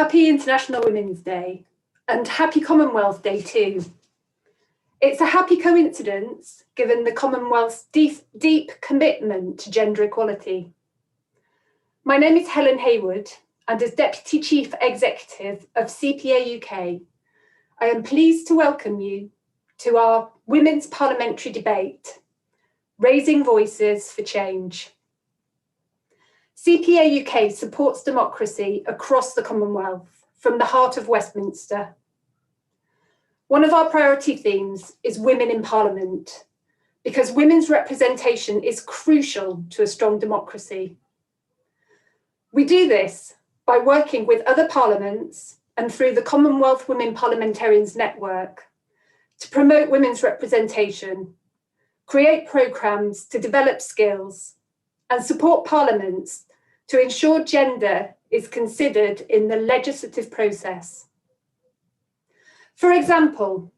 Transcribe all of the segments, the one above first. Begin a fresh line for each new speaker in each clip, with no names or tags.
Happy International Women's Day and happy Commonwealth Day too. It's a happy coincidence given the Commonwealth's deep commitment to gender equality. My name is Helen Haywood, and as Deputy Chief Executive of CPA UK, I am pleased to welcome you to our Women's Parliamentary debate, Raising Voices for Change. CPA UK supports democracy across the Commonwealth from the heart of Westminster. One of our priority themes is Women in Parliament, because women's representation is crucial to a strong democracy. We do this by working with other parliaments and through the Commonwealth Women Parliamentarians network to promote women's representation, create programmes to develop skills, and support parliaments to ensure gender is considered in the legislative process. For example,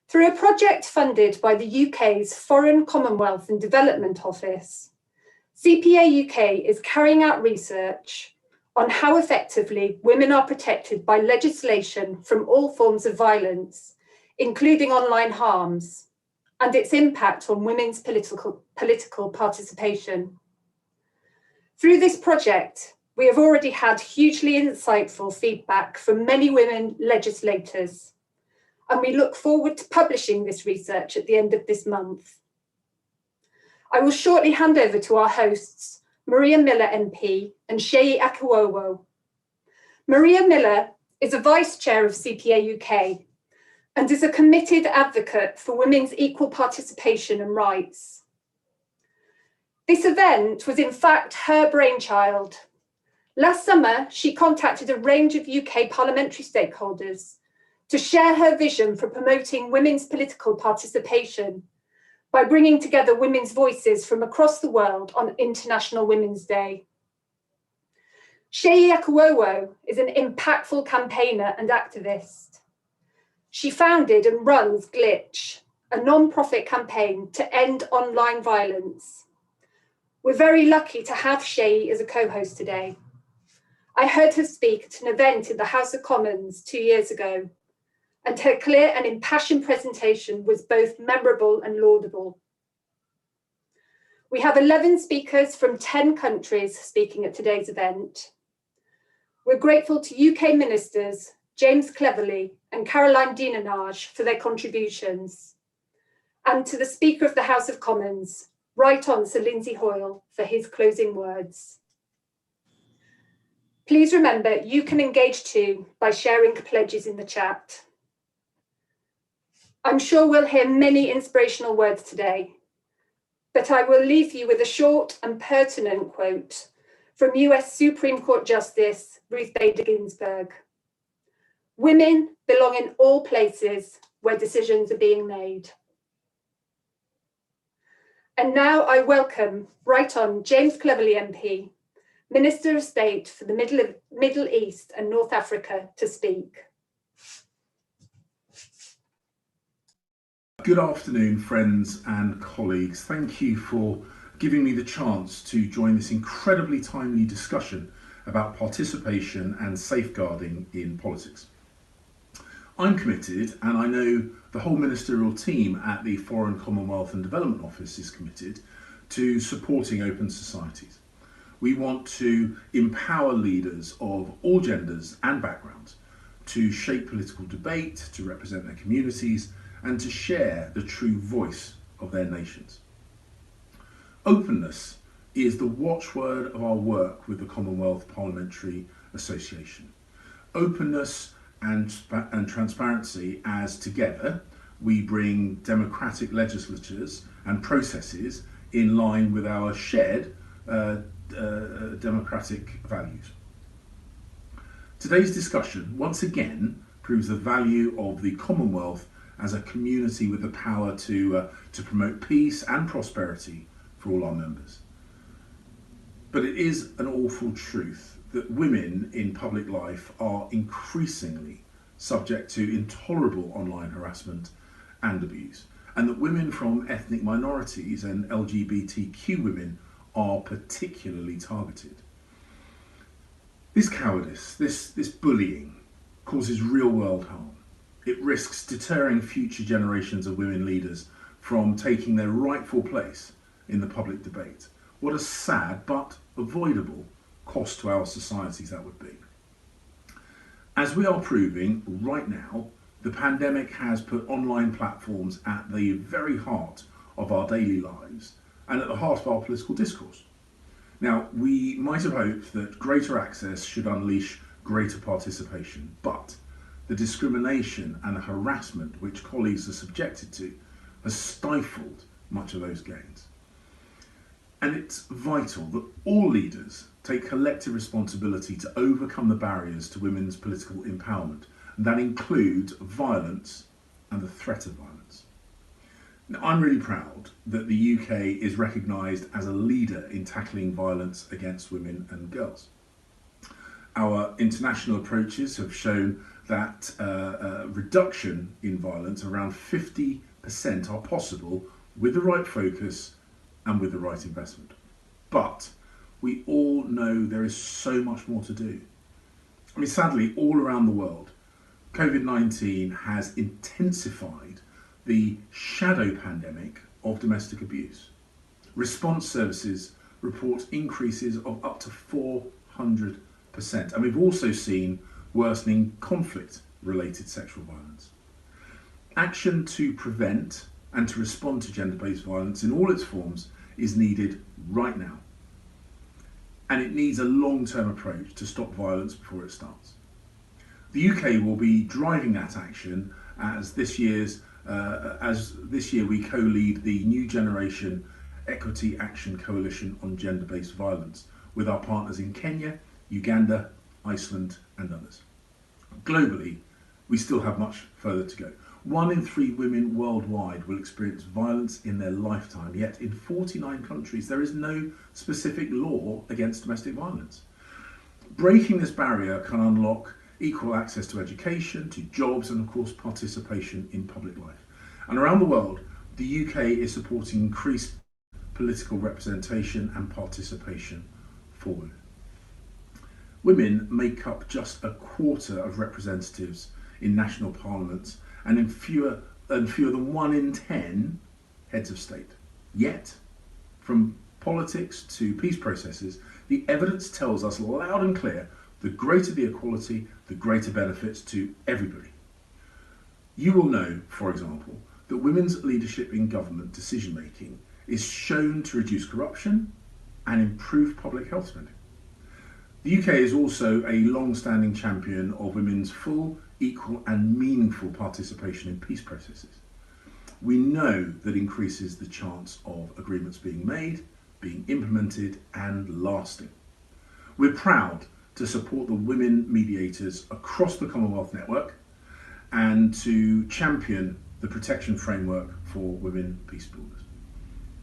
through a project funded by the UK's Foreign, Commonwealth and Development Office, CPA UK is carrying out research on how effectively women are protected by legislation from all forms of violence, including online harms, and its impact on women's political participation. Through this project, we have already had hugely insightful feedback from many women legislators, and we look forward to publishing this research at the end of this month. I will shortly hand over to our hosts, Maria Miller MP and Seyi Akiwowo. Maria Miller is a Vice Chair of CPA UK and is a committed advocate for women's equal participation and rights. This event was in fact her brainchild. Last summer, she contacted a range of UK parliamentary stakeholders to share her vision for promoting women's political participation by bringing together women's voices from across the world on International Women's Day. Seyi Akiwowo is an impactful campaigner and activist. She founded and runs Glitch, a non-profit campaign to end online violence. We're very lucky to have Seyi as a co-host today. I heard her speak at an event in the House of Commons 2 years ago, and her clear and impassioned presentation was both memorable and laudable. We have 11 speakers from 10 countries speaking at today's event. We're grateful to UK ministers James Cleverly and Caroline Dinenage for their contributions, and to the Speaker of the House of Commons, Right On Sir Lindsay Hoyle, for his closing words. Please remember you can engage too by sharing pledges in the chat. I'm sure we'll hear many inspirational words today, but I will leave you with a short and pertinent quote from US Supreme Court Justice Ruth Bader Ginsburg. Women belong in all places where decisions are being made. And now I welcome Right On James Cleverly MP, Minister of State for the Middle East and North Africa, to speak.
Good afternoon, friends and colleagues. Thank you for giving me the chance to join this incredibly timely discussion about participation and safeguarding in politics. I'm committed, and I know the whole ministerial team at the Foreign, Commonwealth and Development Office is committed to supporting open societies. We want to empower leaders of all genders and backgrounds to shape political debate, to represent their communities, and to share the true voice of their nations. Openness is the watchword of our work with the Commonwealth Parliamentary Association. Openness and transparency, as together we bring democratic legislatures and processes in line with our shared democratic values. Today's discussion once again proves the value of the Commonwealth as a community with the power to promote peace and prosperity for all our members. But it is an awful truth that women in public life are increasingly subject to intolerable online harassment and abuse, and that women from ethnic minorities and LGBTQ women are particularly targeted. This cowardice, this bullying, causes real-world harm. It risks deterring future generations of women leaders from taking their rightful place in the public debate. What a sad but avoidable cost to our societies that would be. As we are proving right now, the pandemic has put online platforms at the very heart of our daily lives and at the heart of our political discourse. Now, we might have hoped that greater access should unleash greater participation, but the discrimination and harassment which colleagues are subjected to has stifled much of those gains. And it's vital that all leaders take collective responsibility to overcome the barriers to women's political empowerment, and that includes violence and the threat of violence. Now, I'm really proud that the UK is recognised as a leader in tackling violence against women and girls. Our international approaches have shown that reduction in violence, around 50%, are possible with the right focus and with the right investment. But we all know there is so much more to do. I mean, sadly, all around the world, COVID-19 has intensified the shadow pandemic of domestic abuse. Response services report increases of up to 400%. And we've also seen worsening conflict-related sexual violence. Action to prevent and to respond to gender-based violence in all its forms is needed right now. And it needs a long-term approach to stop violence before it starts. The UK will be driving that action as this year we co-lead the New Generation Equity Action Coalition on Gender-Based Violence with our partners in Kenya, Uganda, Iceland and others. Globally, we still have much further to go. 1 in 3 women worldwide will experience violence in their lifetime, yet in 49 countries there is no specific law against domestic violence. Breaking this barrier can unlock equal access to education, to jobs and of course participation in public life. And around the world, the UK is supporting increased political representation and participation for women. Women make up just a quarter of representatives in national parliaments and in fewer than 1 in 10 heads of state. Yet, from politics to peace processes, the evidence tells us loud and clear the greater the equality, the greater benefits to everybody. You will know, for example, that women's leadership in government decision making is shown to reduce corruption and improve public health spending. The UK is also a long-standing champion of women's full, equal and meaningful participation in peace processes. We know that increases the chance of agreements being made, being implemented and lasting. We're proud to support the women mediators across the Commonwealth network and to champion the protection framework for women peace builders.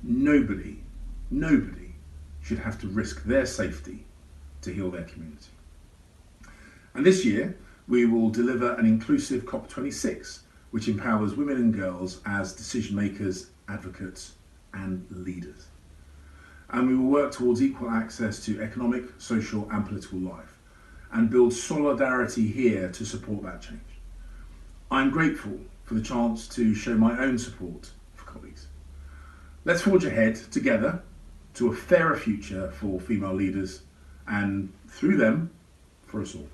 Nobody should have to risk their safety to heal their community. And this year, we will deliver an inclusive COP26, which empowers women and girls as decision makers, advocates and leaders. And we will work towards equal access to economic, social and political life and build solidarity here to support that change. I'm grateful for the chance to show my own support for colleagues. Let's forge ahead together to a fairer future for female leaders and through them for us all.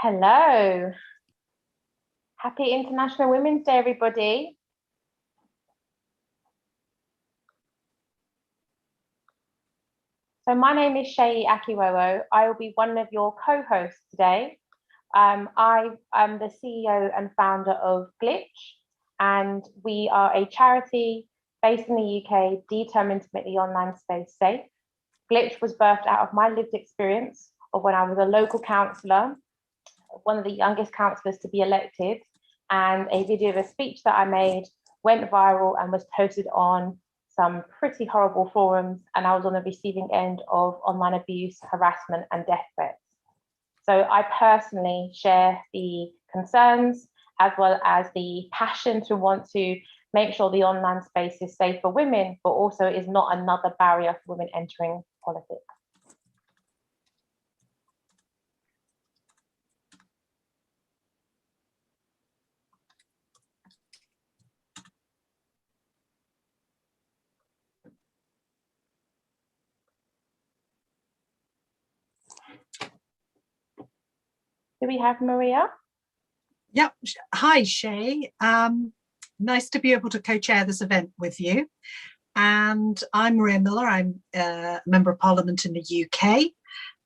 Hello. Happy International Women's Day, everybody. So my name is Seyi Akiwowo. I will be one of your co-hosts today. I am the CEO and founder of Glitch, and we are a charity based in the UK determined to make the online space safe. Glitch was birthed out of my lived experience of when I was a local councillor, one of the youngest councillors to be elected, and a video of a speech that I made went viral and was posted on some pretty horrible forums, and I was on the receiving end of online abuse, harassment, and death threats. So I personally share the concerns as well as the passion to want to make sure the online space is safe for women, but also is not another barrier for women entering politics. Do we have Maria?
Yep. Hi, Seyi. Nice to be able to co-chair this event with you. And I'm Maria Miller. I'm a Member of Parliament in the UK.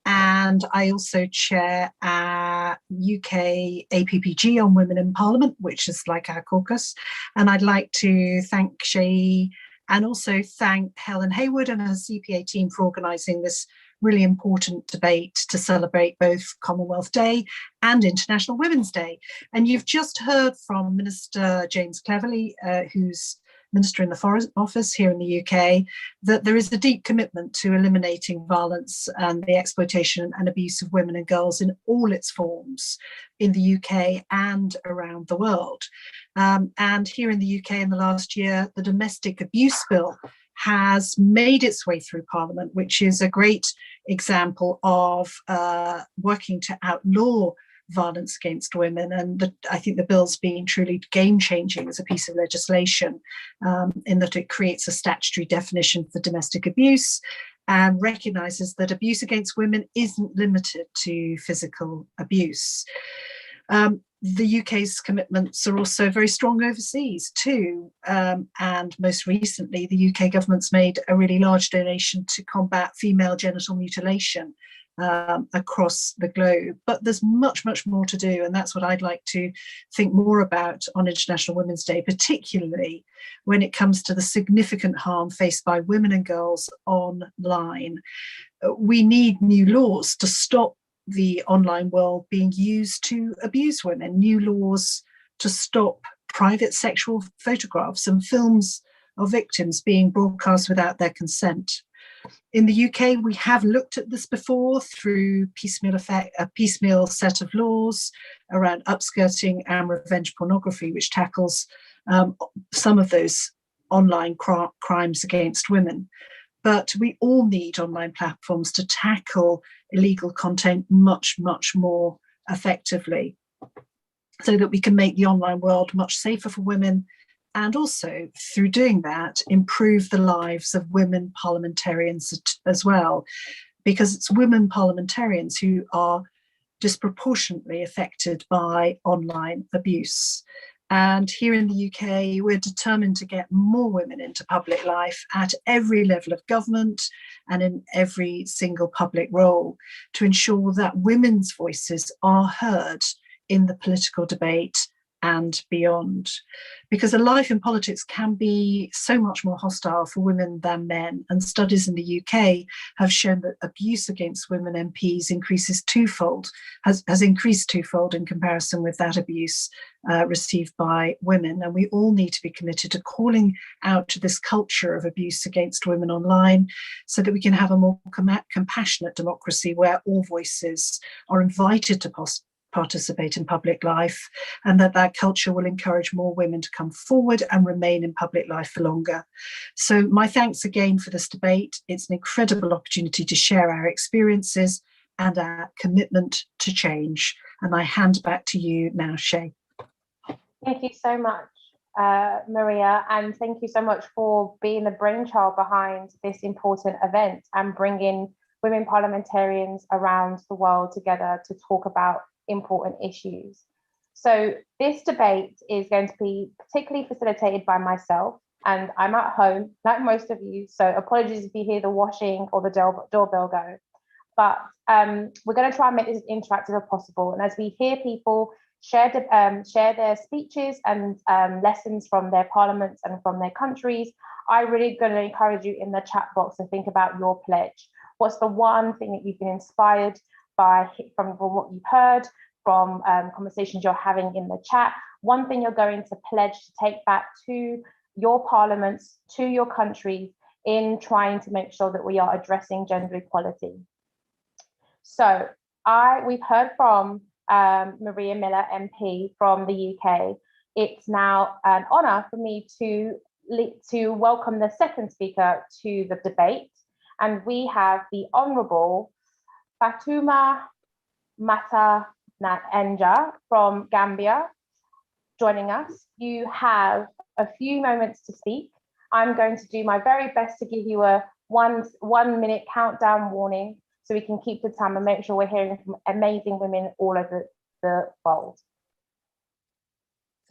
And I also chair our UK APPG on Women in Parliament, which is like our caucus. And I'd like to thank Seyi and also thank Helen Haywood and her CPA team for organising this really important debate to celebrate both Commonwealth Day and International Women's Day. And you've just heard from Minister James Cleverly, who's Minister in the Foreign Office here in the UK, that there is a deep commitment to eliminating violence and the exploitation and abuse of women and girls in all its forms in the UK and around the world. And here in the UK in the last year, the Domestic Abuse Bill has made its way through Parliament, which is a great example of working to outlaw violence against women. And I think the bill's been truly game-changing as a piece of legislation in that it creates a statutory definition for domestic abuse and recognises that abuse against women isn't limited to physical abuse. The UK's commitments are also very strong overseas too. And most recently, the UK government's made a really large donation to combat female genital mutilation across the globe. But there's much, much more to do. And that's what I'd like to think more about on International Women's Day, particularly when it comes to the significant harm faced by women and girls online. We need new laws to stop the online world being used to abuse women, new laws to stop private sexual photographs and films of victims being broadcast without their consent. In the UK, we have looked at this before through a piecemeal set of laws around upskirting and revenge pornography, which tackles some of those online crimes against women. But we all need online platforms to tackle illegal content much, much more effectively so that we can make the online world much safer for women and also, through doing that, improve the lives of women parliamentarians as well, because it's women parliamentarians who are disproportionately affected by online abuse. And here in the UK, we're determined to get more women into public life at every level of government and in every single public role to ensure that women's voices are heard in the political debate and beyond. Because a life in politics can be so much more hostile for women than men. And studies in the UK have shown that abuse against women MPs has increased twofold in comparison with that abuse received by women. And we all need to be committed to calling out to this culture of abuse against women online so that we can have a more compassionate democracy where all voices are invited to participate in public life, and that culture will encourage more women to come forward and remain in public life for longer. So my thanks again for this debate. It's an incredible opportunity to share our experiences and our commitment to change. And I hand back to you now, Seyi.
Thank you so much, Maria, and thank you so much for being the brainchild behind this important event and bringing women parliamentarians around the world together to talk about important issues. So this debate is going to be particularly facilitated by myself, and I'm at home like most of you, so apologies if you hear the washing or the doorbell go. but we're going to try and make this as interactive as possible. And as we hear people share their speeches and lessons from their parliaments and from their countries, I'm really going to encourage you in the chat box to think about your pledge. What's the one thing that you've been inspired by from what you've heard, from conversations you're having in the chat? One thing you're going to pledge to take back to your parliaments, to your countries, in trying to make sure that we are addressing gender equality. So we've heard from Maria Miller MP from the UK. It's now an honour for me to welcome the second speaker to the debate, and we have the Honourable Fatuma Mata Enja from Gambia joining us. You have a few moments to speak. I'm going to do my very best to give you a one minute countdown warning so we can keep the time and make sure we're hearing from amazing women all over the world.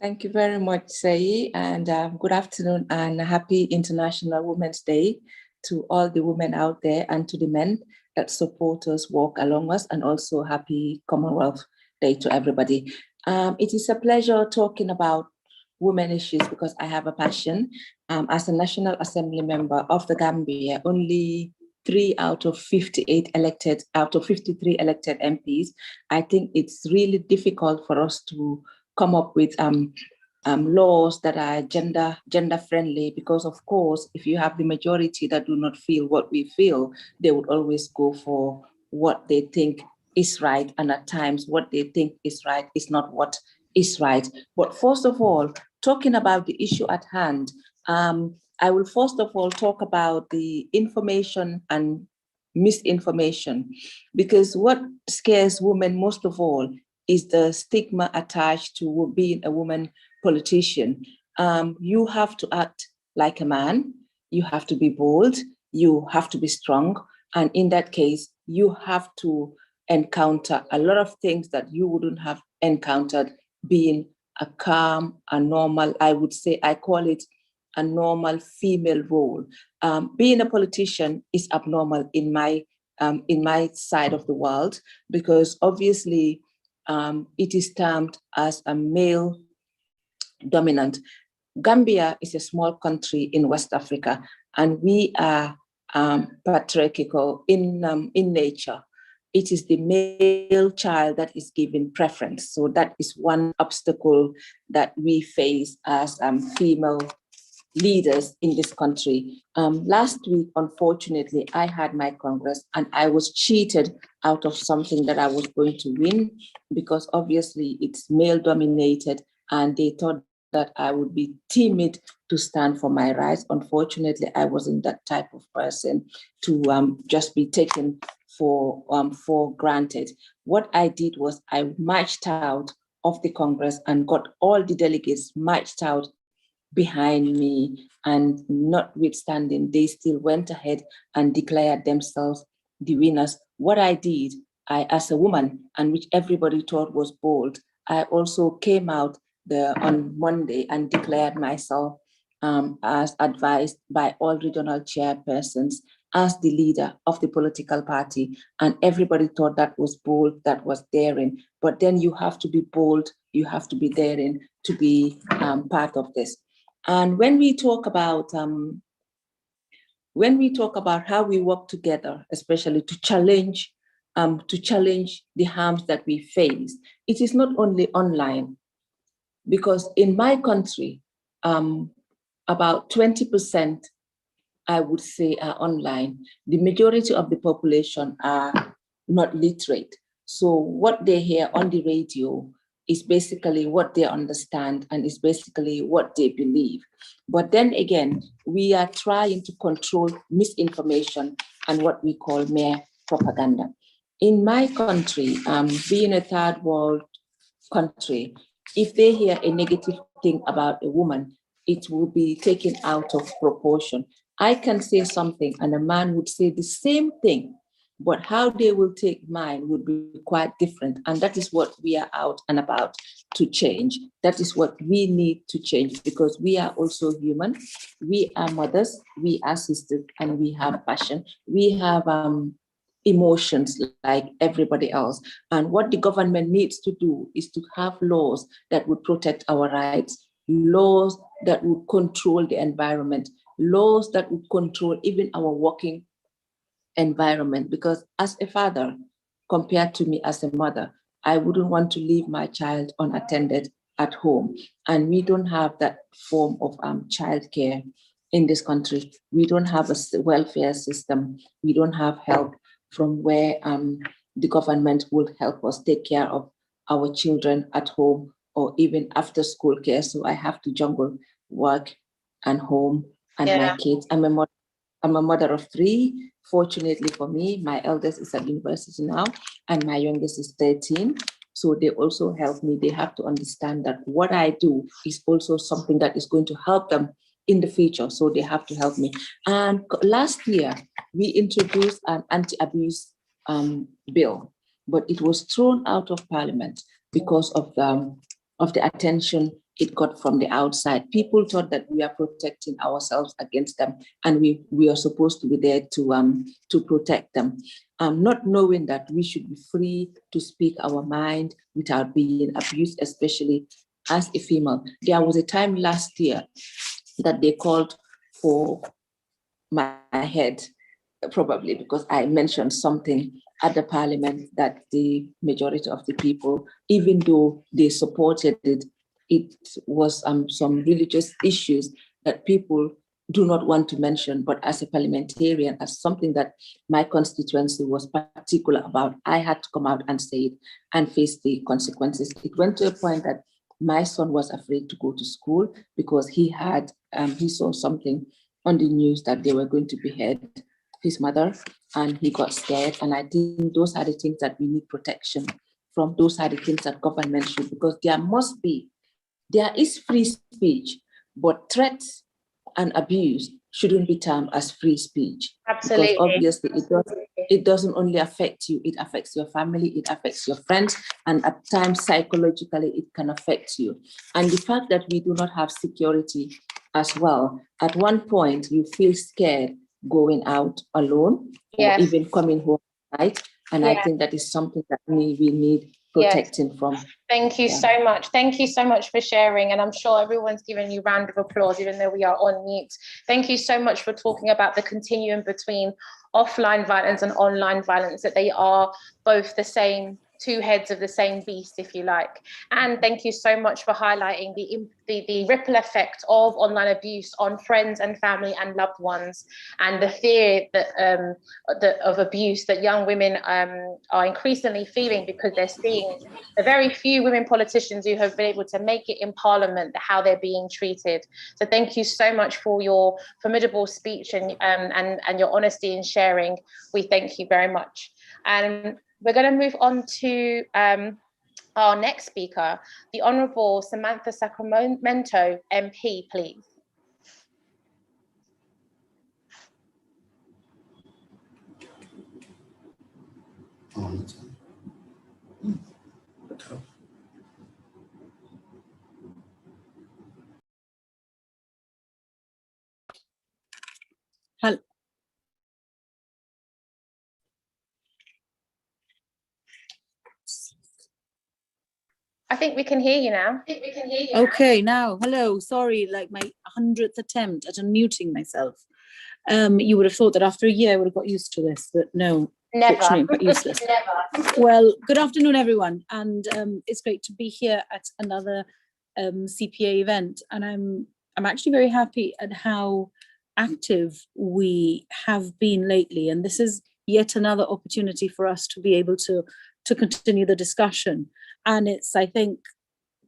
Thank you very much, Seyi, and good afternoon and happy International Women's Day to all the women out there and to the men that support us, walk along us, and also happy Commonwealth Day to everybody. It is a pleasure talking about women issues because I have a passion. As a National Assembly member of the Gambia, only 3 out of 53 elected MPs, I think it's really difficult for us to come up with laws that are gender friendly, because of course, if you have the majority that do not feel what we feel, they would always go for what they think is right, and at times what they think is right is not what is right. But first of all, talking about the issue at hand, I will first of all talk about the information and misinformation, because what scares women most of all is the stigma attached to being a woman politician. You have to act like a man, you have to be bold, you have to be strong, and in that case, you have to encounter a lot of things that you wouldn't have encountered being a calm, a normal, I would say, I call it a normal female role. Being a politician is abnormal in my side of the world, because obviously it is termed as a male dominant. Gambia is a small country in West Africa, and we are patriarchal in nature. It is the male child that is given preference. So that is one obstacle that we face as female leaders in this country. Last week, unfortunately, I had my Congress and I was cheated out of something that I was going to win, because obviously it's male dominated and they thought that I would be timid to stand for my rights. Unfortunately, I wasn't that type of person to just be taken for granted. What I did was I marched out of the Congress and got all the delegates marched out behind me, and notwithstanding, they still went ahead and declared themselves the winners. What I did, as a woman, and which everybody thought was bold, I also came out on Monday and declared myself as advised by all regional chairpersons as the leader of the political party. And everybody thought that was bold, that was daring. But then you have to be bold, you have to be daring to be part of this. And when we talk about how we work together, especially to challenge the harms that we face, it is not only online, because in my country, about 20%, I would say, are online. The majority of the population are not literate. So what they hear on the radio is basically what they understand and is basically what they believe. But then again, we are trying to control misinformation and what we call mere propaganda. In my country, being a third world country, if they hear a negative thing about a woman, it will be taken out of proportion. I can say something and a man would say the same thing, but how they will take mine would be quite different. And that is what we are out and about to change. That is what we need to change, because we are also human. We are mothers, we are sisters, and we have passion. We have emotions like everybody else. And what the government needs to do is to have laws that would protect our rights, laws that would control the environment, laws that would control even our working environment. Because as a father, compared to me as a mother, I wouldn't want to leave my child unattended at home. And we don't have that form of childcare in this country. We don't have a welfare system. We don't have help from where the government will help us take care of our children at home or even after school care. So I have to juggle work and home and my kids. I'm a mother of 3. Fortunately for me, my eldest is at university now and my youngest is 13. So they also help me. They have to understand that what I do is also something that is going to help them in the future. So they have to help me. And last year, we introduced an anti-abuse bill, but it was thrown out of Parliament because of the attention it got from the outside. People thought that we are protecting ourselves against them, and we are supposed to be there to protect them. Not knowing that we should be free to speak our mind without being abused, especially as a female. There was a time last year that they called for my head, probably because I mentioned something at the Parliament that the majority of the people, even though they supported it, it was some religious issues that people do not want to mention. But as a parliamentarian, as something that my constituency was particular about, I had to come out and say it and face the consequences. It went to a point that my son was afraid to go to school because he saw something on the news that they were going to behead his mother, and he got scared. And I think those are the things that we need protection from. Those are the things that government should, because there is free speech, but threats and abuse shouldn't be termed as free speech.
Absolutely.
Because obviously it doesn't only affect you, it affects your family, it affects your friends, and at times psychologically it can affect you. And the fact that we do not have security as well, at one point you feel scared going out alone or even coming home at night. And I think that is something that we need protecting from.
Thank you so much. Thank you so much for sharing. And I'm sure everyone's giving you a round of applause, even though we are on mute. Thank you so much for talking about the continuum between offline violence and online violence, that they are both the same, two heads of the same beast, if you like. And thank you so much for highlighting the ripple effect of online abuse on friends and family and loved ones, and the fear that of abuse that young women are increasingly feeling, because they're seeing the very few women politicians who have been able to make it in Parliament, how they're being treated. So thank you so much for your formidable speech and your honesty in sharing. We thank you very much. And we're going to move on to our next speaker, the Honourable Samantha Sacramento MP, please.
Hello.
I think we can hear you now.
Okay, now, hello, sorry, like my 100th attempt at unmuting myself. You would have thought that after a year I would have got used to this, but no.
Never.
I'm quite useless. Never. Well, good afternoon, everyone. And it's great to be here at another CPA event. And I'm actually very happy at how active we have been lately. And this is yet another opportunity for us to be able to continue the discussion. And it's, I think,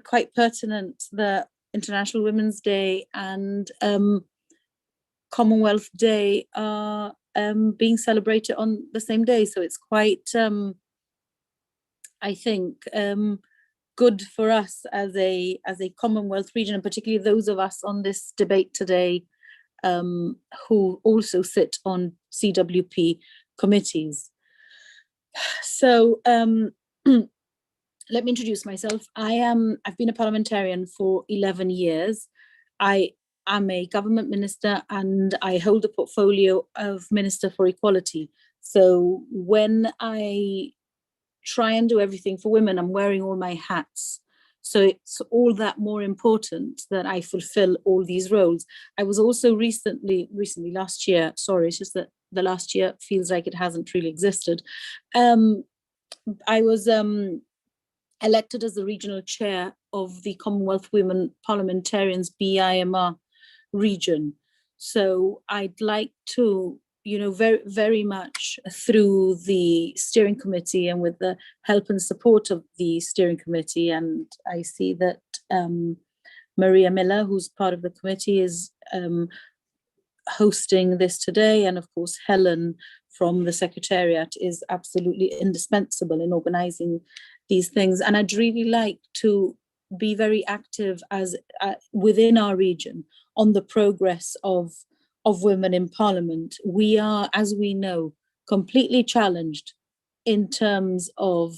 quite pertinent that International Women's Day and Commonwealth Day are being celebrated on the same day. So it's quite, I think, good for us as a Commonwealth region, and particularly those of us on this debate today who also sit on CWP committees. So let me introduce myself. I've been a parliamentarian for 11 years. I am a government minister and I hold the portfolio of Minister for Equality. So when I try and do everything for women, I'm wearing all my hats. So it's all that more important that I fulfill all these roles. I was also recently last year, sorry, it's just that the last year feels like it hasn't really existed. I was elected as the regional chair of the Commonwealth Women Parliamentarians BIMR region. So I'd like to, very, very much through the steering committee and with the help and support of the steering committee. And I see that Maria Miller, who's part of the committee, is hosting this today. And of course, Helen from the Secretariat is absolutely indispensable in organising these things. And I'd really like to be very active as within our region on the progress of women in Parliament. We are, as we know, completely challenged in terms of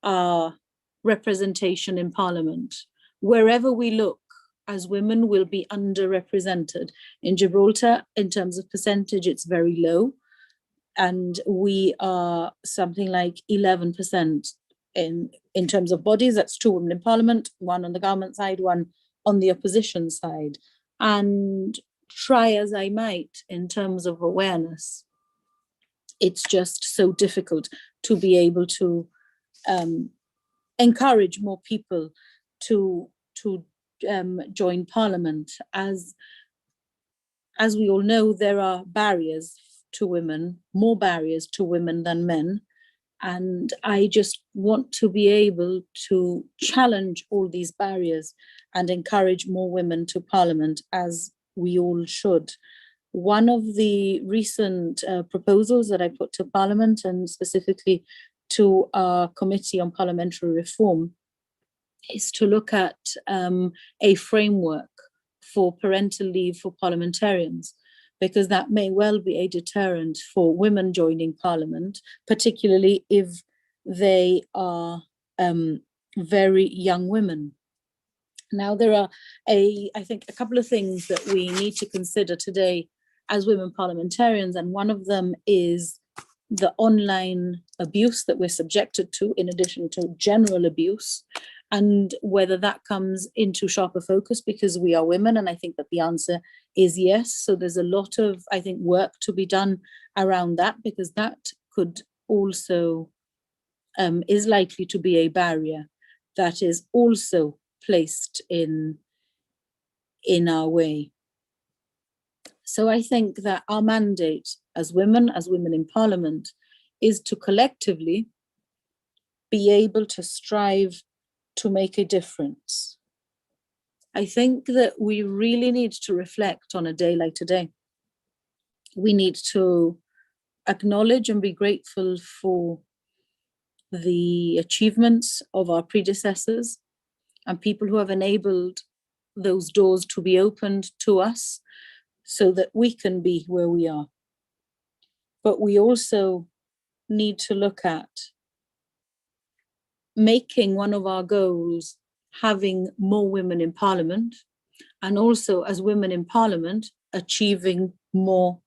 our representation in Parliament. Wherever we look, as women, will be underrepresented. In Gibraltar, in terms of percentage, it's very low. And we are something like 11% in terms of bodies. That's 2 women in Parliament, 1 on the government side, 1 on the opposition side. And try as I might in terms of awareness, it's just so difficult to be able to encourage more people to join Parliament. As we all know, there are barriers to women, more barriers to women than men. And I just want to be able to challenge all these barriers and encourage more women to Parliament, as we all should. One of the recent proposals that I put to Parliament, and specifically to our Committee on Parliamentary Reform, is to look at a framework for parental leave for parliamentarians, because that may well be a deterrent for women joining Parliament, particularly if they are very young women. Now, there are, I think, a couple of things that we need to consider today as women parliamentarians, and one of them is the online abuse that we're subjected to, in addition to general abuse, and whether that comes into sharper focus because we are women. And I think that the answer is yes. So there's a lot of, I think, work to be done around that, because that could also is likely to be a barrier that is also placed in our way. So I think that our mandate as women in Parliament, is to collectively be able to strive to make a difference. I think that we really need to reflect on a day like today. We need to acknowledge and be grateful for the achievements of our predecessors and people who have enabled those doors to be opened to us so that we can be where we are. But we also need to look at making one of our goals having more women in Parliament, and also as women in Parliament achieving more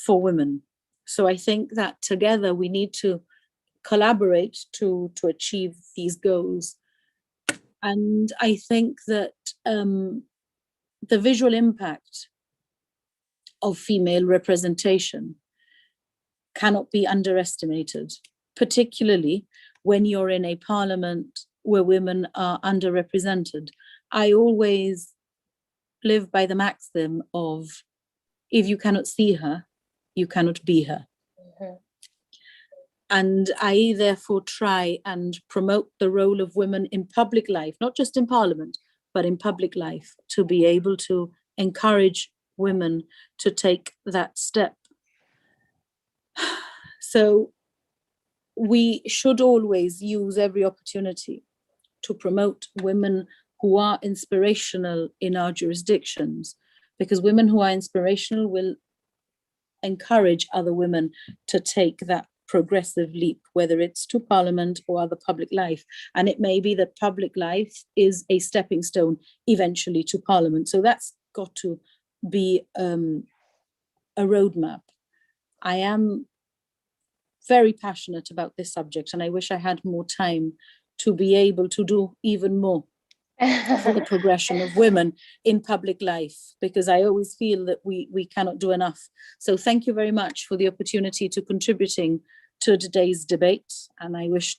for women. So I think that together we need to collaborate to achieve these goals. And I think that the visual impact of female representation cannot be underestimated, particularly when you're in a Parliament where women are underrepresented. I always live by the maxim of, if you cannot see her, you cannot be her. Mm-hmm. And I therefore try and promote the role of women in public life, not just in Parliament, but in public life, to be able to encourage women to take that step. So we should always use every opportunity to promote women who are inspirational in our jurisdictions, because women who are inspirational will encourage other women to take that progressive leap, whether it's to Parliament or other public life. And it may be that public life is a stepping stone eventually to Parliament. So that's got to be a roadmap. I am very passionate about this subject, and I wish I had more time to be able to do even more for the progression of women in public life, because I always feel that we cannot do enough. So thank you very much for the opportunity to contributing to today's debate, and I wish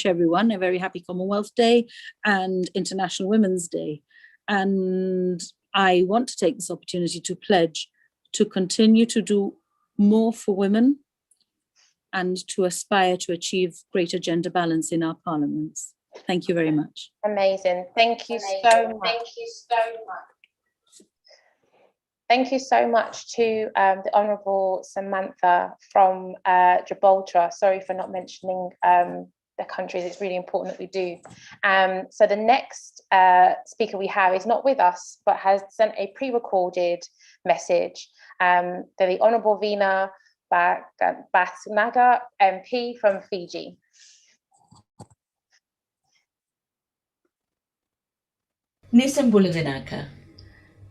everyone a very happy Commonwealth Day and International Women's Day. And I want to take this opportunity to pledge to continue to do more for women and to aspire to achieve greater gender balance in our parliaments. Thank you very much.
Amazing. Thank you so much. Thank you so much to the Honourable Samantha from Gibraltar. Sorry for not mentioning the countries. It's really important that we do. So the next speaker we have is not with us, but has sent a pre-recorded message. They're the Honourable Vina Basnaga MP from Fiji.
Nisambulavinaka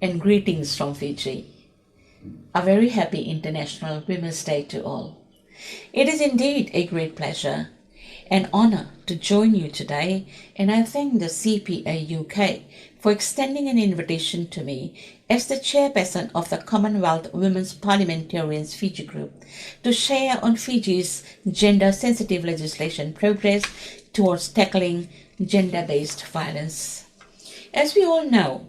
and greetings from Fiji. A very happy International Women's Day to all. It is indeed a great pleasure and honor to join you today, and I thank the CPA UK for extending an invitation to me as the chairperson of the Commonwealth Women's Parliamentarians Fiji Group to share on Fiji's gender-sensitive legislation progress towards tackling gender-based violence. As we all know,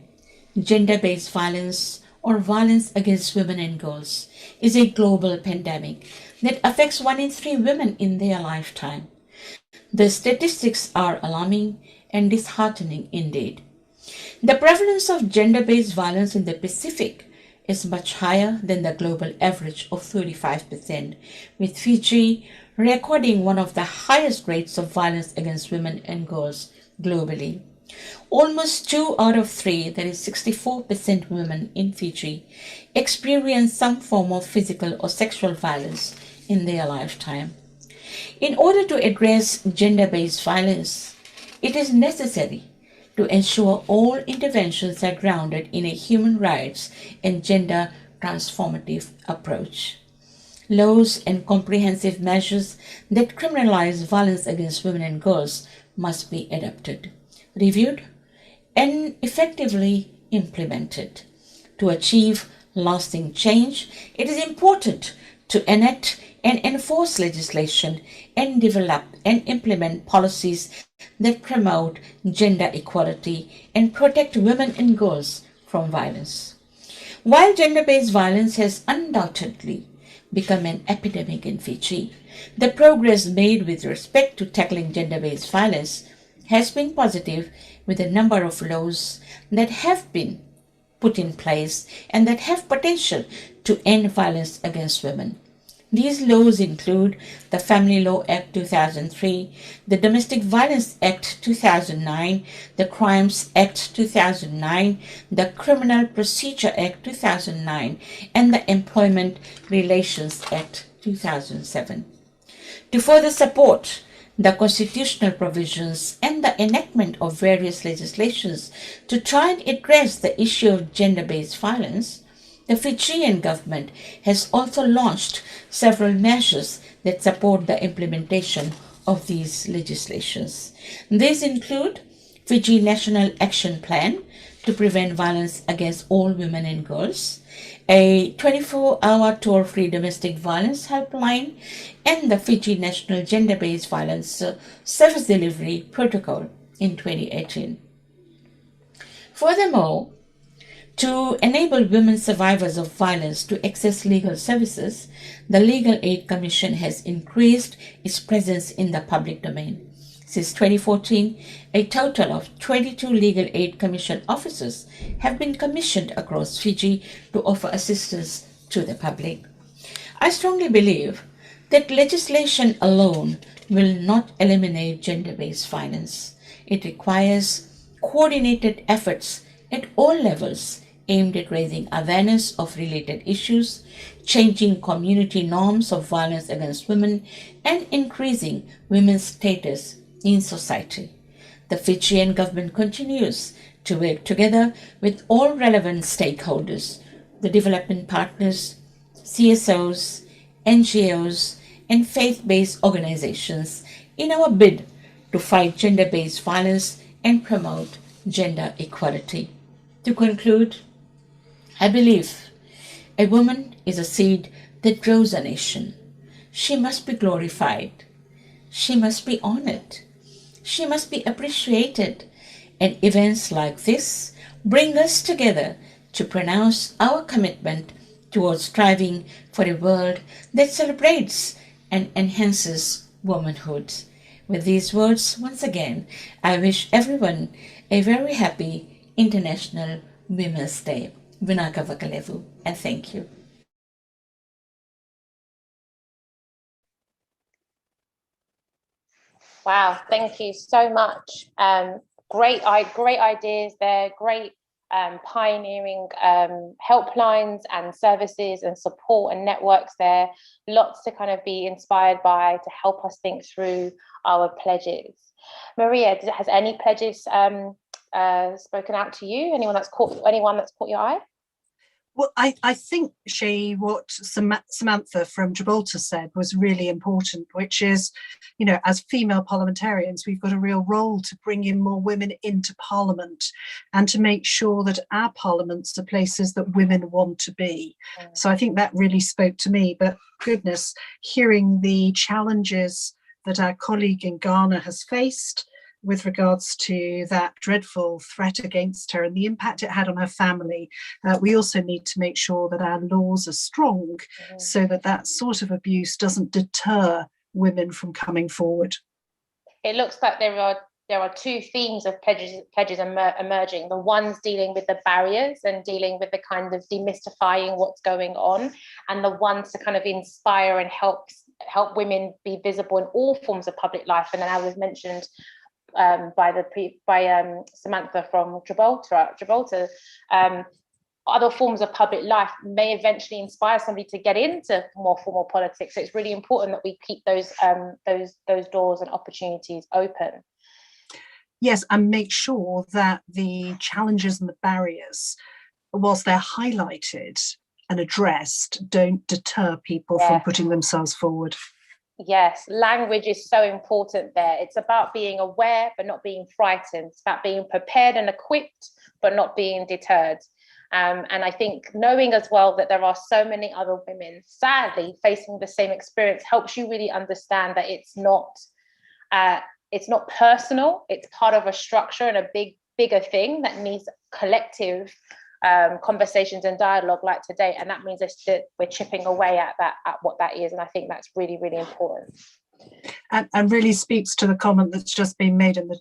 gender-based violence or violence against women and girls is a global pandemic that affects 1 in 3 women in their lifetime. The statistics are alarming and disheartening indeed. The prevalence of gender-based violence in the Pacific is much higher than the global average of 35%, with Fiji recording one of the highest rates of violence against women and girls globally. Almost 2 out of 3, that is 64% women in Fiji, experience some form of physical or sexual violence in their lifetime. In order to address gender-based violence, it is necessary to ensure all interventions are grounded in a human rights and gender transformative approach. Laws and comprehensive measures that criminalize violence against women and girls must be adopted, reviewed, and effectively implemented. To achieve lasting change, it is important to enact and enforce legislation and develop and implement policies that promote gender equality and protect women and girls from violence. While gender-based violence has undoubtedly become an epidemic in Fiji, the progress made with respect to tackling gender-based violence has been positive, with a number of laws that have been put in place and that have potential to end violence against women. These laws include the Family Law Act 2003, the Domestic Violence Act 2009, the Crimes Act 2009, the Criminal Procedure Act 2009, and the Employment Relations Act 2007. To further support the constitutional provisions and the enactment of various legislations to try and address the issue of gender-based violence, the Fijian government has also launched several measures that support the implementation of these legislations. These include Fiji National Action Plan to prevent violence against all women and girls, a 24-hour toll-free domestic violence helpline, and the Fiji National Gender-Based Violence Service Delivery Protocol in 2018. Furthermore, to enable women survivors of violence to access legal services, the Legal Aid Commission has increased its presence in the public domain. Since 2014, a total of 22 Legal Aid Commission officers have been commissioned across Fiji to offer assistance to the public. I strongly believe that legislation alone will not eliminate gender-based violence. It requires coordinated efforts at all levels aimed at raising awareness of related issues, changing community norms of violence against women, and increasing women's status in society. The Fijian government continues to work together with all relevant stakeholders, the development partners, CSOs, NGOs, and faith-based organizations in our bid to fight gender-based violence and promote gender equality. To conclude, I believe a woman is a seed that grows a nation. She must be glorified. She must be honored. She must be appreciated. And events like this bring us together to pronounce our commitment towards striving for a world that celebrates and enhances womanhood. With these words, once again, I wish everyone a very happy International Women's Day. Vinaka Vakalevu, and thank you.
Wow, thank you so much. Great ideas there, great pioneering helplines and services and support and networks there. Lots to kind of be inspired by to help us think through our pledges. Maria, has any pledges spoken out to you? Anyone that's caught your eye?
Well, I think, Seyi, what Samantha from Gibraltar said was really important, which is, you know, as female parliamentarians, we've got a real role to bring in more women into Parliament and to make sure that our parliaments are places that women want to be. So I think that really spoke to me. But goodness, hearing the challenges that our colleague in Ghana has faced with regards to that dreadful threat against her and the impact it had on her family. We also need to make sure that our laws are strong so that that sort of abuse doesn't deter women from coming forward.
It looks like there are two themes of pledges emerging. The ones dealing with the barriers and dealing with the kind of demystifying what's going on, and the ones to kind of inspire and help women be visible in all forms of public life. And then I was mentioned by Samantha from Gibraltar, other forms of public life may eventually inspire somebody to get into more formal politics. So it's really important that we keep those doors and opportunities open.
Yes, and make sure that the challenges and the barriers, whilst they're highlighted and addressed, don't deter people from putting themselves forward.
Yes, language is so important there. It's about being aware, but not being frightened. It's about being prepared and equipped, but not being deterred. And I think knowing as well that there are so many other women, sadly, facing the same experience helps you really understand that it's not personal. It's part of a structure and a bigger thing that needs collective conversations and dialogue like today, and that means that we're chipping away at what that is, and I think that's really, really important.
And really speaks to the comment that's just been made in the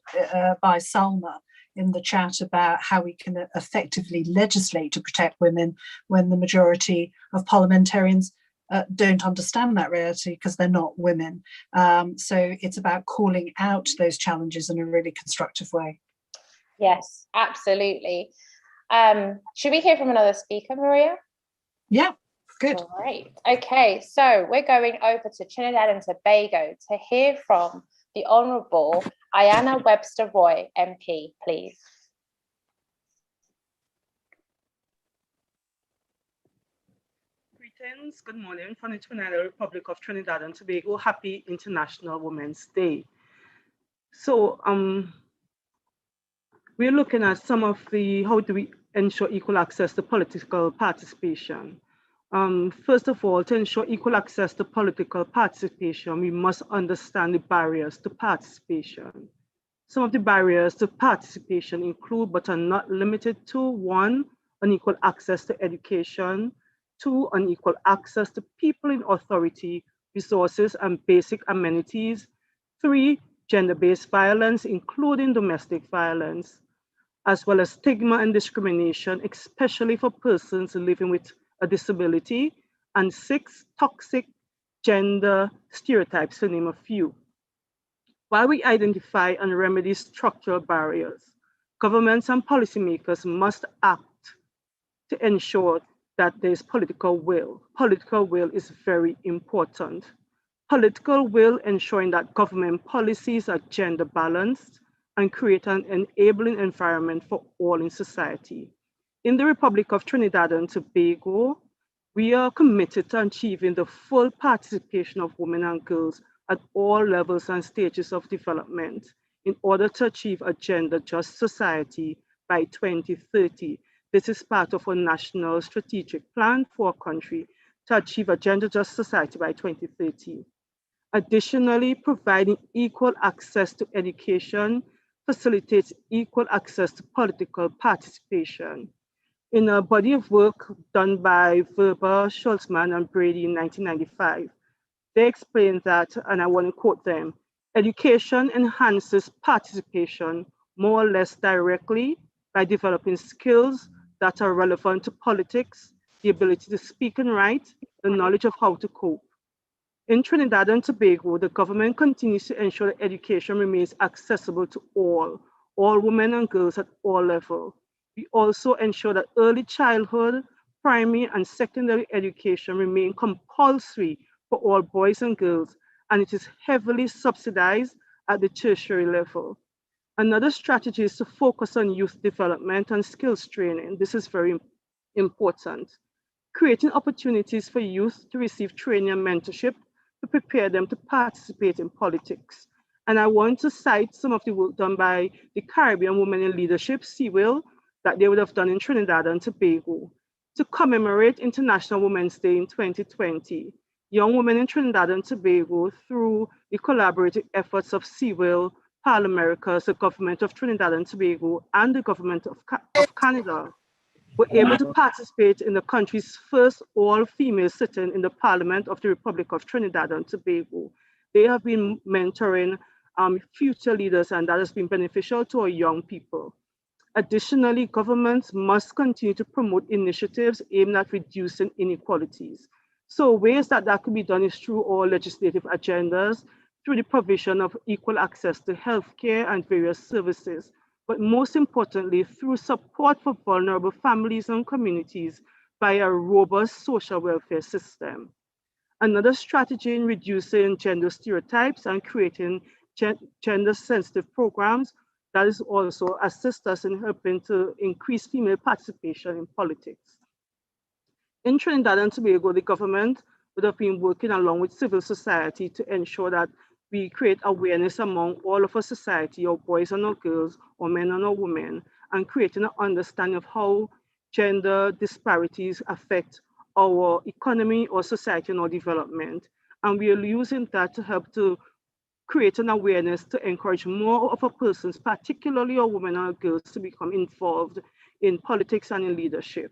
by Salma in the chat about how we can effectively legislate to protect women when the majority of parliamentarians don't understand that reality because they're not women. So it's about calling out those challenges in a really constructive way.
Yes, absolutely. Should we hear from another speaker, Maria?
Yeah, good.
Great. Okay, so we're going over to Trinidad and Tobago to hear from the Honourable Ayanna Webster Roy, MP, please.
Greetings, good morning from the Trinidad Republic of Trinidad and Tobago. Happy International Women's Day. So, we're looking at some of how do we ensure equal access to political participation. First of all, to ensure equal access to political participation, we must understand the barriers to participation. Some of the barriers to participation include, but are not limited to: 1, unequal access to education; 2, unequal access to people in authority, resources, and basic amenities; 3, gender-based violence, including domestic violence, as well as stigma and discrimination, especially for persons living with a disability; and 6, toxic gender stereotypes, to name a few. While we identify and remedy structural barriers, governments and policymakers must act to ensure that there's political will. Political will is very important. Political will ensuring that government policies are gender balanced and create an enabling environment for all in society. In the Republic of Trinidad and Tobago, We are committed to achieving the full participation of women and girls at all levels and stages of development in order to achieve a gender-just society by 2030. This is part of a national strategic plan for our country to achieve a gender-just society by 2030. Additionally, providing equal access to education facilitates equal access to political participation. In a body of work done by Verba, Schultzman, and Brady in 1995, they explained that, and I want to quote them, education enhances participation more or less directly by developing skills that are relevant to politics, the ability to speak and write, the knowledge of how to cope. In Trinidad and Tobago, the government continues to ensure that education remains accessible to all women and girls at all levels. We also ensure that early childhood, primary and secondary education remain compulsory for all boys and girls, and it is heavily subsidized at the tertiary level. Another strategy is to focus on youth development and skills training. This is very important. Creating opportunities for youth to receive training and mentorship to prepare them to participate in politics. And I want to cite some of the work done by the Caribbean Women in Leadership, CWIL, that they would have done in Trinidad and Tobago. To commemorate International Women's Day in 2020, young women in Trinidad and Tobago, through the collaborative efforts of CWIL, Parliamentarians, the government of Trinidad and Tobago, and the government of Canada, were able to participate in the country's first all-female sitting in the Parliament of the Republic of Trinidad and Tobago. They have been mentoring future leaders, and that has been beneficial to our young people. Additionally, governments must continue to promote initiatives aimed at reducing inequalities. So ways that could be done is through our legislative agendas, through the provision of equal access to healthcare and various services, but most importantly, through support for vulnerable families and communities by a robust social welfare system. Another strategy in reducing gender stereotypes and creating gender-sensitive programs that is also assist us in helping to increase female participation in politics. In Trinidad and Tobago, the government would have been working along with civil society to ensure that we create awareness among all of our society, our boys and our girls, our men and our women, and creating an understanding of how gender disparities affect our economy, our society, and our development. And we are using that to help to create an awareness to encourage more of our persons, particularly our women and our girls, to become involved in politics and in leadership.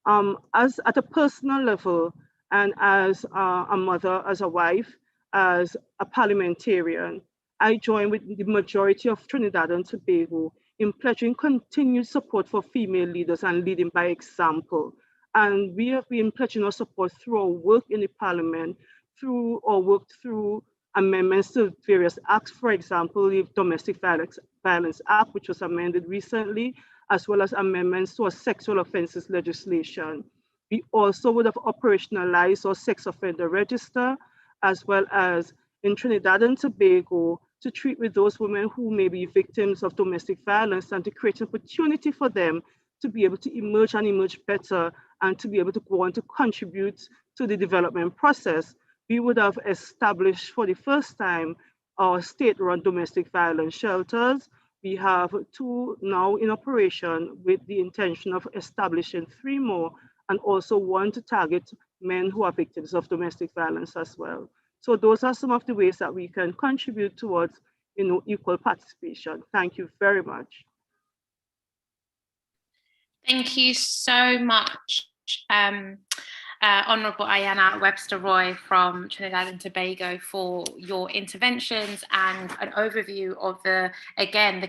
As at a personal level, and as a mother, as a wife, as a parliamentarian, I join with the majority of Trinidad and Tobago in pledging continued support for female leaders and leading by example. And we have been pledging our support through our work in the Parliament, through our work through amendments to various acts, for example, the Domestic Violence Act, which was amended recently, as well as amendments to our sexual offences legislation. We also would have operationalized our sex offender register, as well as in Trinidad and Tobago, to treat with those women who may be victims of domestic violence and to create an opportunity for them to be able to emerge and emerge better and to be able to go on to contribute to the development process. We would have established for the first time our state-run domestic violence shelters. We have 2 now in operation with the intention of establishing 3 more, and also 1 to target men who are victims of domestic violence as well. So those are some of the ways that we can contribute towards, equal participation. Thank you very much.
Thank you so much, Honourable Ayanna Webster-Roy from Trinidad and Tobago, for your interventions and an overview of the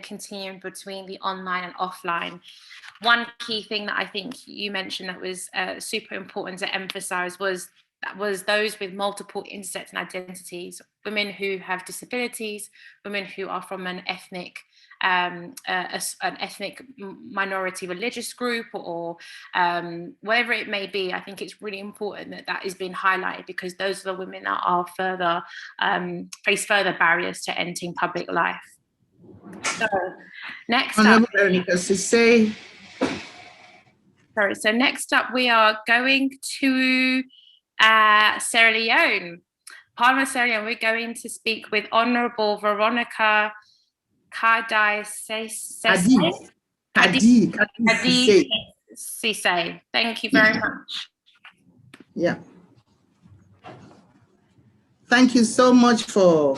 continuum between the online and offline. One key thing that I think you mentioned that was super important to emphasise was those with multiple intersecting identities, women who have disabilities, women who are from an ethnic minority religious group, or whatever it may be. I think it's really important that is being highlighted, because those are the women that are face further barriers to entering public life. So, next up,
Veronica Seyi. Sorry, so next up we are going to Sierra Leone. Parliament Sierra Leone, we're going to speak with Honourable Veronica Kadi-Sisay. Thank you very much.
Yeah. Thank you so much for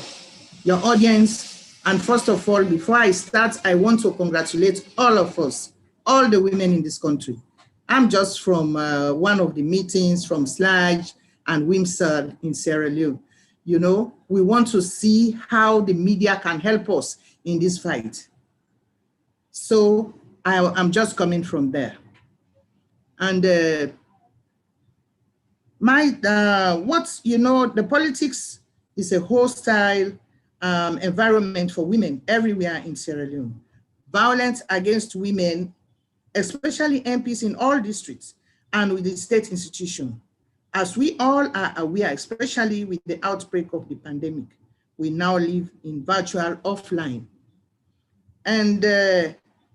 your audience. And first of all, before I start, I want to congratulate all of us, all the women in this country. I'm just from one of the meetings from SLAG and WIMSAD in Sierra Leone. You know, we want to see how the media can help us in this fight. So I'm just coming from there. And the politics is a hostile environment for women everywhere in Sierra Leone. Violence against women, especially MPs in all districts and with the state institution. As we all are aware, especially with the outbreak of the pandemic, we now live in virtual offline, and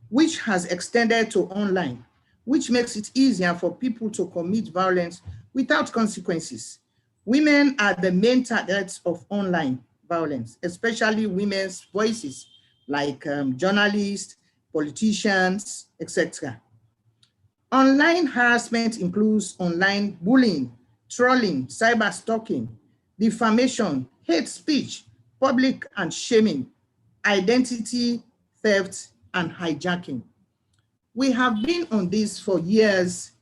which has extended to online, which makes it easier for people to commit violence without consequences. Women are the main targets of online violence, especially women's voices like journalists, politicians, etc. Online harassment includes online bullying, trolling, cyber stalking, defamation, hate speech, public and shaming, identity theft, and hijacking. We have been on this for years,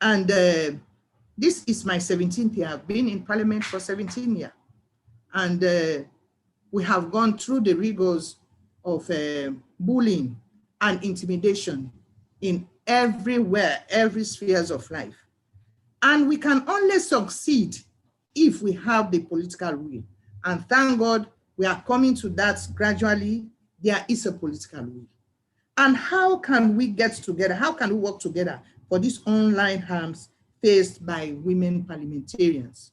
and this is my 17th year. I've been in Parliament for 17 years, and we have gone through the rigors of bullying and intimidation in everywhere, every spheres of life. And we can only succeed if we have the political will. And thank God we are coming to that gradually. There is a political will. And how can we get together? How can we work together for these online harms faced by women parliamentarians?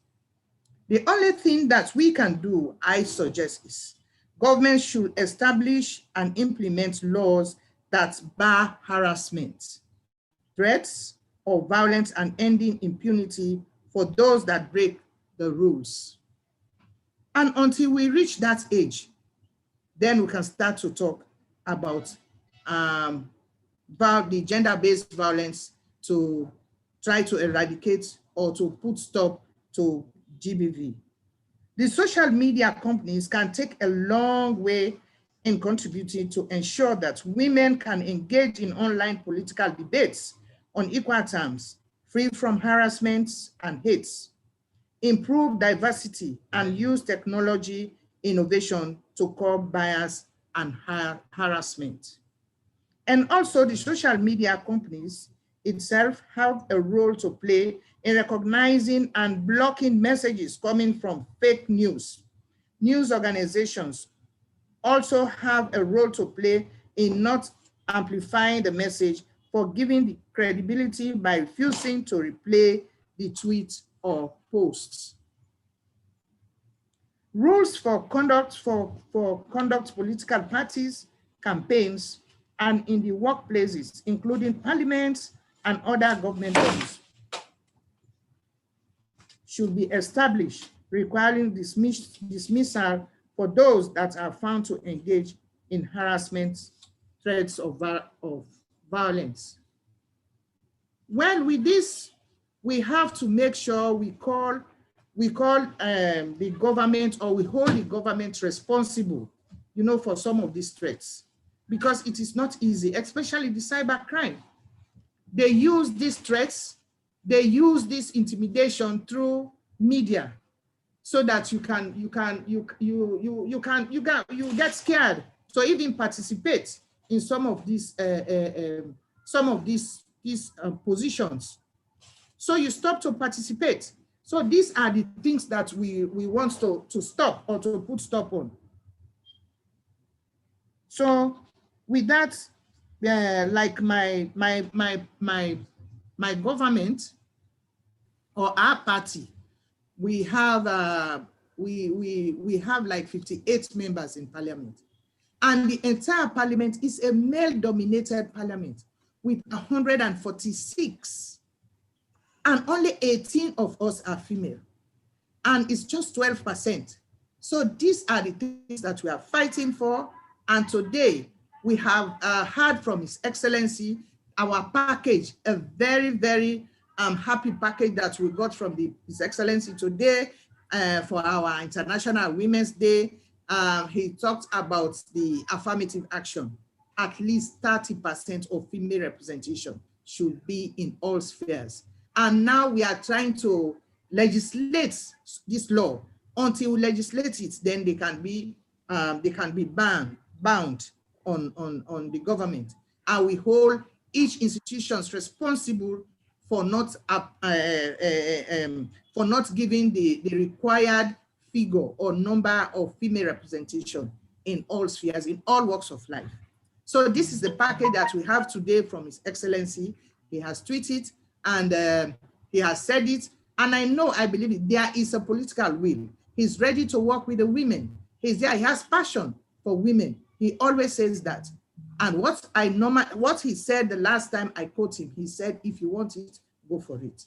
The only thing that we can do, I suggest, is government should establish and implement laws that bar harassment, threats, or violence, and ending impunity for those that break the rules. And until we reach that age, then we can start to talk about the gender-based violence to try to eradicate or to put stop to GBV. The social media companies can take a long way in contributing to ensure that women can engage in online political debates on equal terms, free from harassment and hates, improve diversity, and use technology innovation to curb bias and harassment. And also the social media companies itself have a role to play in recognizing and blocking messages coming from fake news. News organizations also have a role to play in not amplifying the message for giving the credibility by refusing to replay the tweets or posts. Rules for conduct political parties, campaigns, and in the workplaces, including parliaments and other government bodies, should be established, requiring dismissal for those that are found to engage in harassment, threats of violence. Well, with this, we have to make sure we call the government, or we hold the government responsible, you know, for some of these threats, because it is not easy, especially the cybercrime. They use these threats, they use this intimidation through media, so that you get scared to even participate in some of these positions. So you stop to participate. So these are the things that we want to stop, or to put stop on. So with that, like my government, or our party, we have we have like 58 members in parliament, and the entire parliament is a male-dominated parliament. with 146, and only 18 of us are female, and it's just 12%. So these are the things that we are fighting for. And today we have heard from His Excellency our package, a very, very happy package that we got from His Excellency today for our International Women's Day. He talked about the affirmative action. At least 30% of female representation should be in all spheres. And now we are trying to legislate this law. Until we legislate it, then they can be bound on the government. And we hold each institution responsible for not giving the required figure or number of female representation in all spheres, in all walks of life. So this is the package that we have today from His Excellency. He has tweeted and he has said it. And I believe it. There is a political will. He's ready to work with the women. He's there. He has passion for women. He always says that. And what he said the last time I quote him, he said, if you want it, go for it.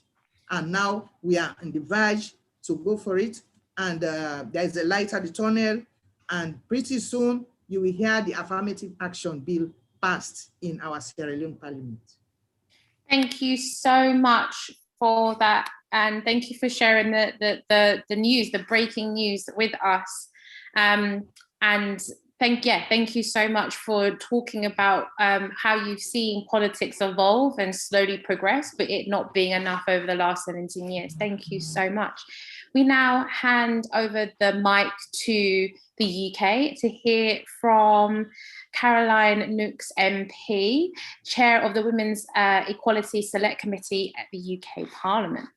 And now we are on the verge to go for it. And there's a light at the tunnel. And pretty soon you will hear the affirmative action bill passed in our Sierra Leone Parliament. Thank you so much for that. And thank you for sharing the news, the breaking news with us. And thank you so much for talking about how you've seen politics evolve and slowly progress, but it not being enough over the last 17 years. Thank you so much. We now hand over the mic to the UK to hear from Caroline Nooks MP, Chair of the Women's Equality Select Committee at the UK Parliament.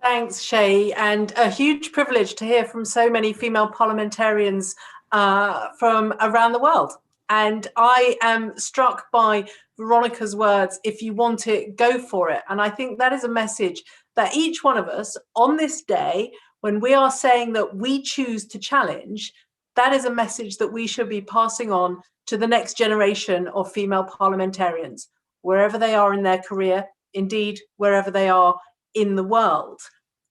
Thanks, Seyi, and a huge privilege to hear from so many female parliamentarians from around the world. And I am struck by Veronica's words, if you want it, go for it. And I think that is a message that each one of us on this day, when we are saying that we choose to challenge, that is a message that we should be passing on to the next generation of female parliamentarians, wherever they are in their career, indeed, wherever they are in the world.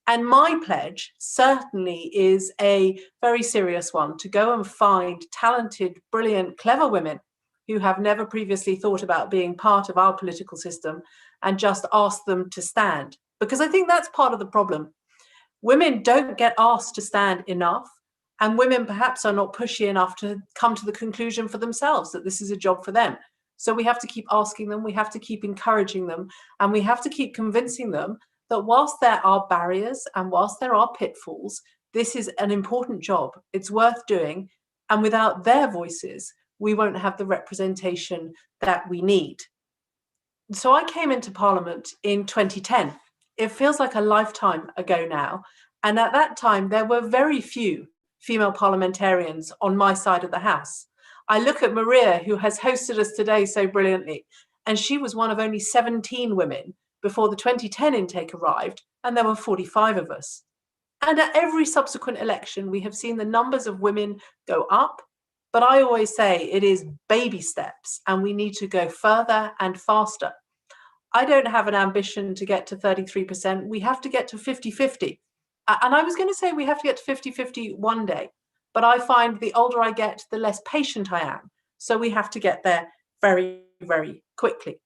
And my pledge certainly is a very serious one, to go and find talented, brilliant, clever women who have never previously thought about being part of our political system and just ask them to stand. Because I think that's part of the problem. Women don't get asked to stand enough, and women perhaps are not pushy enough to come to the conclusion for themselves that this is a job for them. So we have to keep asking them, we have to keep encouraging them, and we have to keep convincing them that whilst there are barriers and whilst there are pitfalls, this is an important job. It's worth doing. And without their voices, we won't have the representation that we need. So I came into Parliament in 2010. It feels like a lifetime ago now. And at that time, there were very few female parliamentarians on my side of the House. I look at Maria, who has hosted us today so brilliantly, and she was one of only 17 women before the 2010 intake arrived, and there were 45 of us. And at every subsequent election, we have seen the numbers of women go up, but I always say it is baby steps, and we need to go further and faster. I don't have an ambition to get to 33%. We have to get to 50-50. And I was going to say we have to get to 50-50 one day, but I find the older I get, the less patient I am. So we have to get there very, very quickly.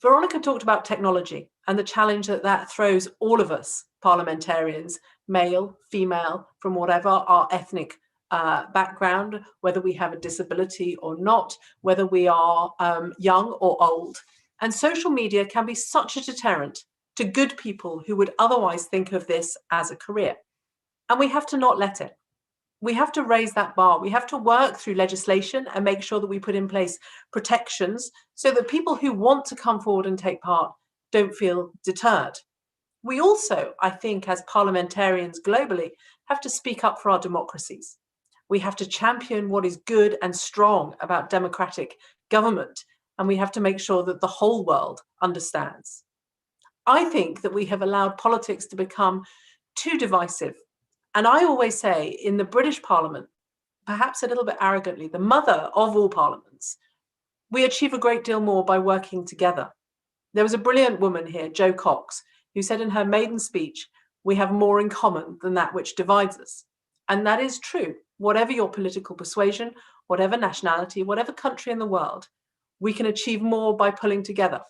Veronica talked about technology and the challenge that that throws all of us parliamentarians, male, female, from whatever our ethnic background, whether we have a disability or not, whether we are young or old. And social media can be such a deterrent to good people who would otherwise think of this as a career. And we have to not let it. We have to raise that bar. We have to work through legislation and make sure that we put in place protections so that people who want to come forward and take part don't feel deterred. We also, I think, as parliamentarians globally, have to speak up for our democracies. We have to champion what is good and strong about democratic government, and we have to make sure that the whole world understands. I think that we have allowed politics to become too divisive. And I always say in the British Parliament, perhaps a little bit arrogantly, the mother of all parliaments, we achieve a great deal more by working together. There was a brilliant woman here, Jo Cox, who said in her maiden speech, "We have more in common than that which divides us." And that is true. Whatever your political persuasion, whatever nationality, whatever country in the world, we can achieve more by pulling together,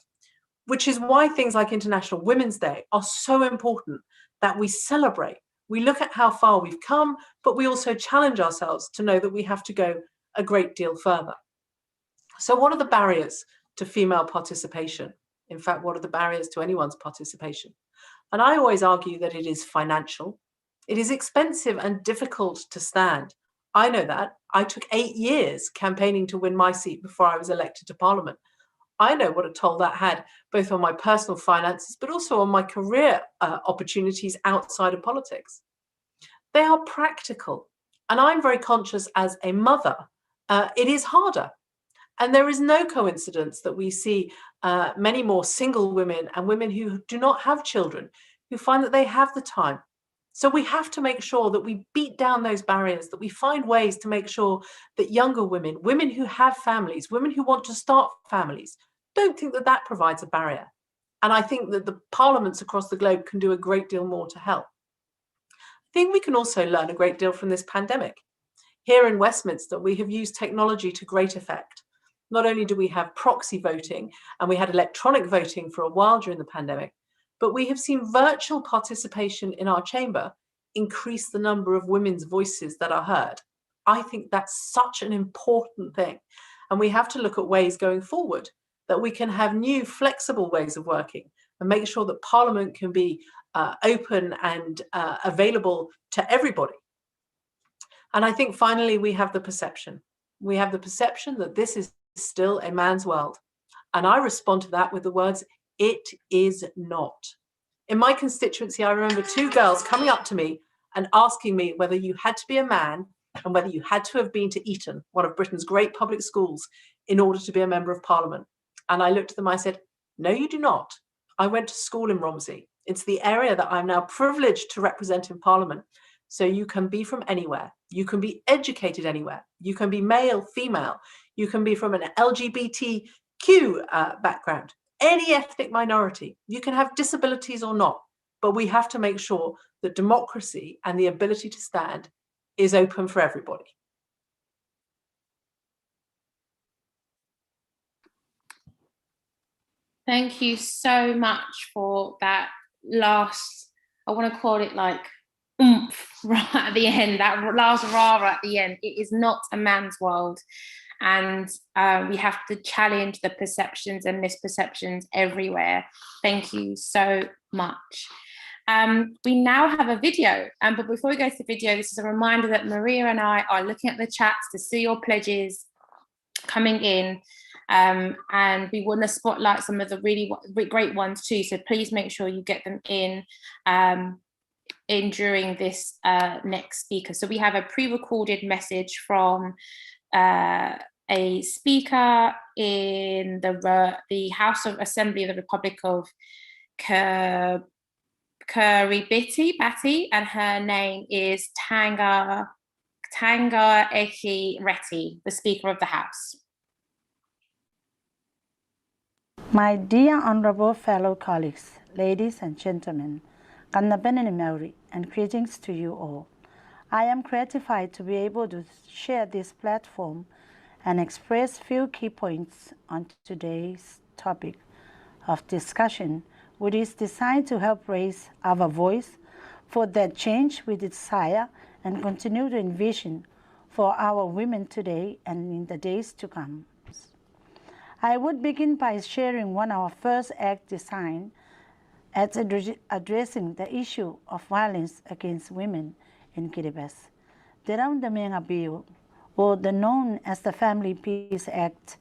which is why things like International Women's Day are so important, that we celebrate. We look at how far we've come, but we also challenge ourselves to know that we have to go a great deal further. So what are the barriers to female participation? In fact, what are the barriers to anyone's participation? And I always argue that it is financial. It is expensive and difficult to stand. I know that. I took 8 years campaigning to win my seat before I was elected to Parliament. I know what a toll that had, both on my personal finances, but also on my career opportunities outside of politics. They are practical. And I'm very conscious as a mother, it is harder. And there is no coincidence that we see many more single women and women who do not have children, who find that they have the time. So we have to make sure that we beat down those barriers, that we find ways to make sure that younger women, women who have families, women who want to start families, don't think that that provides a barrier. And I think that the parliaments across the globe can do a great deal more to help. I think we can also learn a great deal from this pandemic. Here in Westminster, we have used technology to great effect. Not only do we have proxy voting, and we had electronic voting for a while during the pandemic, but we have seen virtual participation in our chamber increase the number of women's voices that are heard. I think that's such an important thing. And we have to look at ways going forward that we can have new flexible ways of working and make sure that Parliament can be open and available to everybody. And I think finally we have the perception. We have the perception that this is still a man's world. And I respond to that with the words, it is not. In my constituency, I remember 2 girls coming up to me and asking me whether you had to be a man and whether you had to have been to Eton, one of Britain's great public schools, in order to be a member of Parliament. And I looked at them, I said, no, you do not. I went to school in Romsey. It's the area that I'm now privileged to represent in Parliament. So you can be from anywhere. You can be educated anywhere. You can be male, female. You can be from an LGBTQ background, any ethnic minority. You can have disabilities or not. But we have to make sure that democracy and the ability to stand is open for everybody.
Thank you so much for that last, I want to call it like oomph right at the end, that last rah at the end. It is not a man's world. And we have to challenge the perceptions and misperceptions everywhere. Thank you so much. We now have a video, but before we go to the video, this is a reminder that Maria and I are looking at the chats to see your pledges coming in. And we want to spotlight some of the really great ones too. So please make sure you get them in during this next speaker. So we have a pre-recorded message from a speaker in the House of Assembly of the Republic of Kiribati, and her name is Tanga Eki Reti, the Speaker of the House.
My dear honorable fellow colleagues, ladies and gentlemen, Kannabenini Maori, and greetings to you all. I am gratified to be able to share this platform and express few key points on today's topic of discussion, which is designed to help raise our voice for that change we desire and continue to envision for our women today and in the days to come. I would begin by sharing one of our first act design at addressing the issue of violence against women in Kiribati. The Roundamenga Bill, or the known as the Family Peace Act,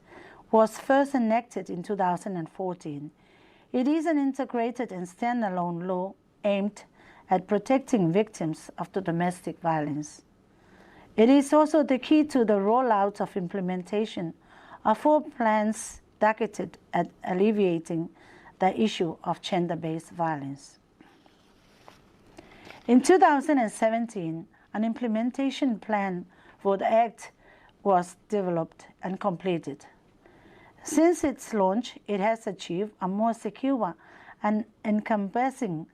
was first enacted in 2014. It is an integrated and standalone law aimed at protecting victims of the domestic violence. It is also the key to the rollout of implementation of 4 plans targeted at alleviating the issue of gender-based violence. In 2017, an implementation plan for the Act was developed and completed. Since its launch, it has achieved a more secure and encompassing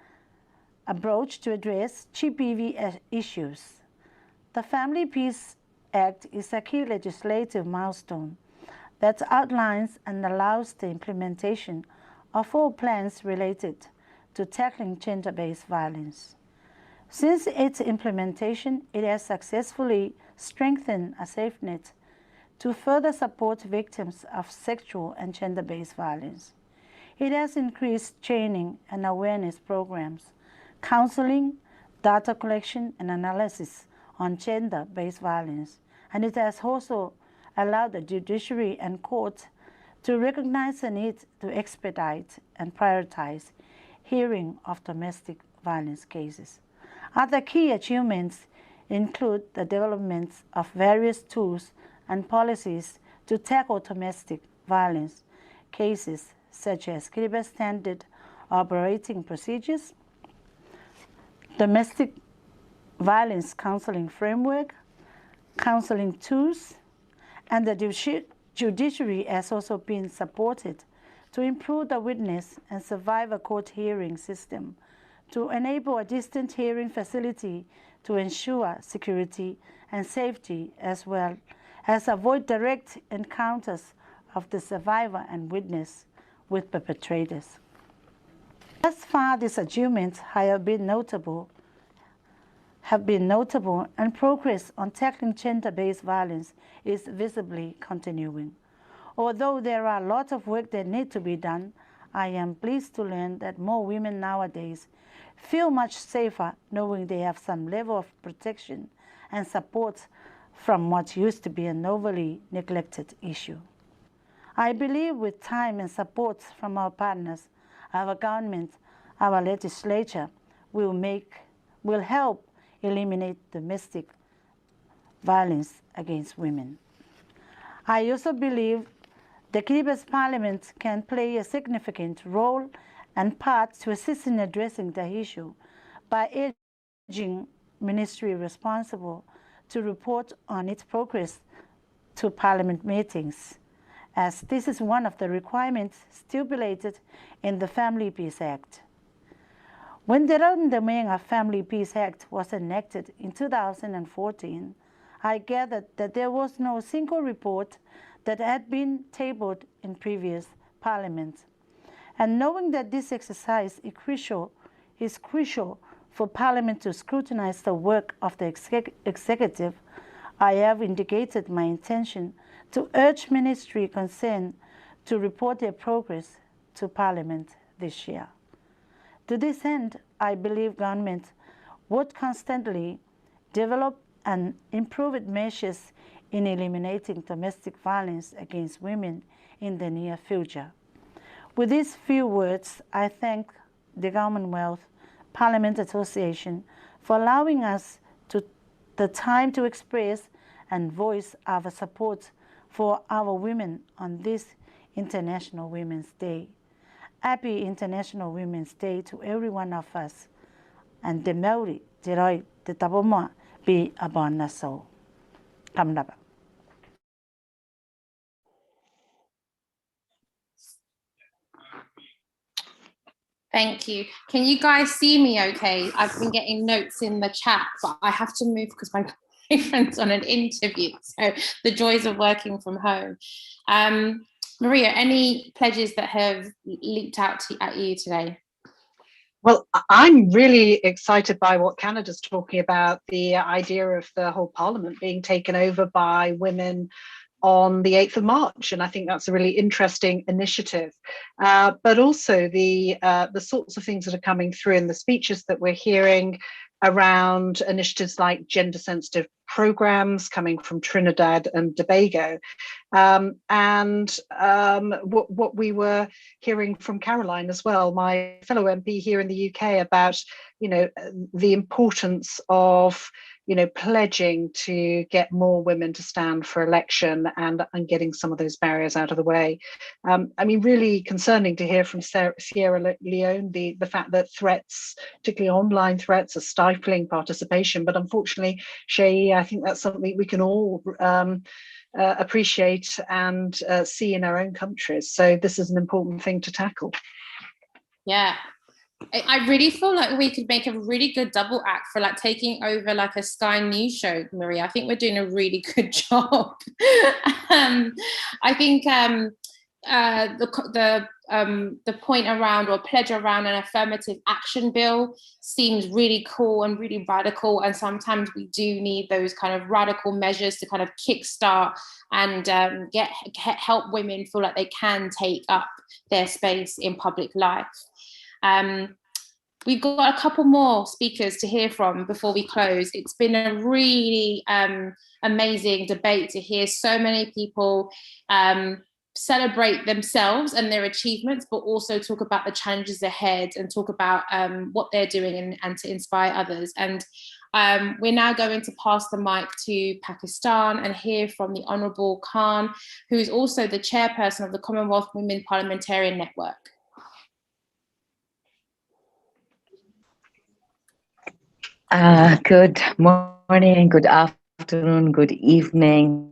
approach to address GBV issues. The Family Peace Act is a key legislative milestone that outlines and allows the implementation of all plans related to tackling gender-based violence. Since its implementation, it has successfully strengthened a safe net to further support victims of sexual and gender-based violence. It has increased training and awareness programs, counseling, data collection and analysis on gender-based violence, and it has also allowed the judiciary and courts to recognize the need to expedite and prioritize hearing of domestic violence cases. Other key achievements include the development of various tools and policies to tackle domestic violence cases, such as clear standard operating procedures, domestic violence counseling framework, counseling tools, and the judiciary has also been supported to improve the witness and survivor court hearing system, to enable a distant hearing facility to ensure security and safety, as well as avoid direct encounters of the survivor and witness with perpetrators. Thus far, these achievements have been notable, and progress on tackling gender-based violence is visibly continuing. Although there are a lot of work that needs to be done, I am pleased to learn that more women nowadays feel much safer knowing they have some level of protection and support from what used to be an overly neglected issue. I believe with time and support from our partners, our government, our legislature will help eliminate domestic violence against women. I also believe the Kiribati Parliament can play a significant role and part to assist in addressing the issue by urging ministry responsible to report on its progress to Parliament meetings, as this is one of the requirements stipulated in the Family Peace Act. When the Randamanga Family Peace Act was enacted in 2014, I gathered that there was no single report that had been tabled in previous parliaments. And knowing that this exercise is crucial for Parliament to scrutinize the work of the executive, I have indicated my intention to urge ministry concerned to report their progress to Parliament this year. To this end, I believe government would constantly develop and improve its measures in eliminating domestic violence against women in the near future. With these few words, I thank the Commonwealth Parliament Association for allowing us the time to express and voice our support for our women on this International Women's Day. Happy International Women's Day to every one of us. And the Maori, the Roi, the Taboma, be upon us all. Kamnaba.
Thank you. Can you guys see me okay? I've been getting notes in the chat, but I have to move because my boyfriend's on an interview. So the joys of working from home. Maria, any pledges that have leaped out at you today?
Well, I'm really excited by what Canada's talking about, the idea of the whole Parliament being taken over by women on the 8th of March, and I think that's a really interesting initiative. But also the sorts of things that are coming through in the speeches that we're hearing around initiatives like gender-sensitive programs coming from Trinidad and Tobago, and what we were hearing from Caroline as well, my fellow MP here in the UK, about the importance of pledging to get more women to stand for election and getting some of those barriers out of the way. I mean, really concerning to hear from Sierra Leone, the fact that threats, particularly online threats, are stifling participation. But unfortunately, Seyi, I think that's something we can all appreciate and see in our own countries. So this is an important thing to tackle.
Yeah. I really feel like we could make a really good double act for like taking over like a Sky News show, Maria. I think we're doing a really good job. I think the point around or pledge around an affirmative action bill seems really cool and really radical. And sometimes we do need those kind of radical measures to kind of kickstart and help women feel like they can take up their space in public life. We've got a couple more speakers to hear from before we close. It's been a really amazing debate to hear so many people celebrate themselves and their achievements, but also talk about the challenges ahead and talk about what they're doing and to inspire others. And we're now going to pass the mic to Pakistan and hear from the Honourable Khan, who is also the chairperson of the Commonwealth Women Parliamentarian Network.
Good morning, good afternoon, good evening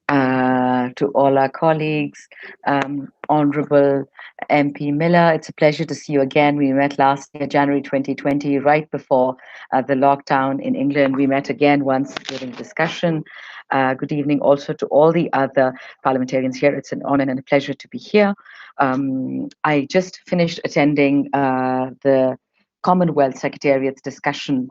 to all our colleagues. Honourable MP Miller, it's a pleasure to see you again. We met last year, January 2020, right before the lockdown in England. We met again once during discussion. Good evening also to all the other parliamentarians here. It's an honour and a pleasure to be here. I just finished attending the Commonwealth Secretariat's discussion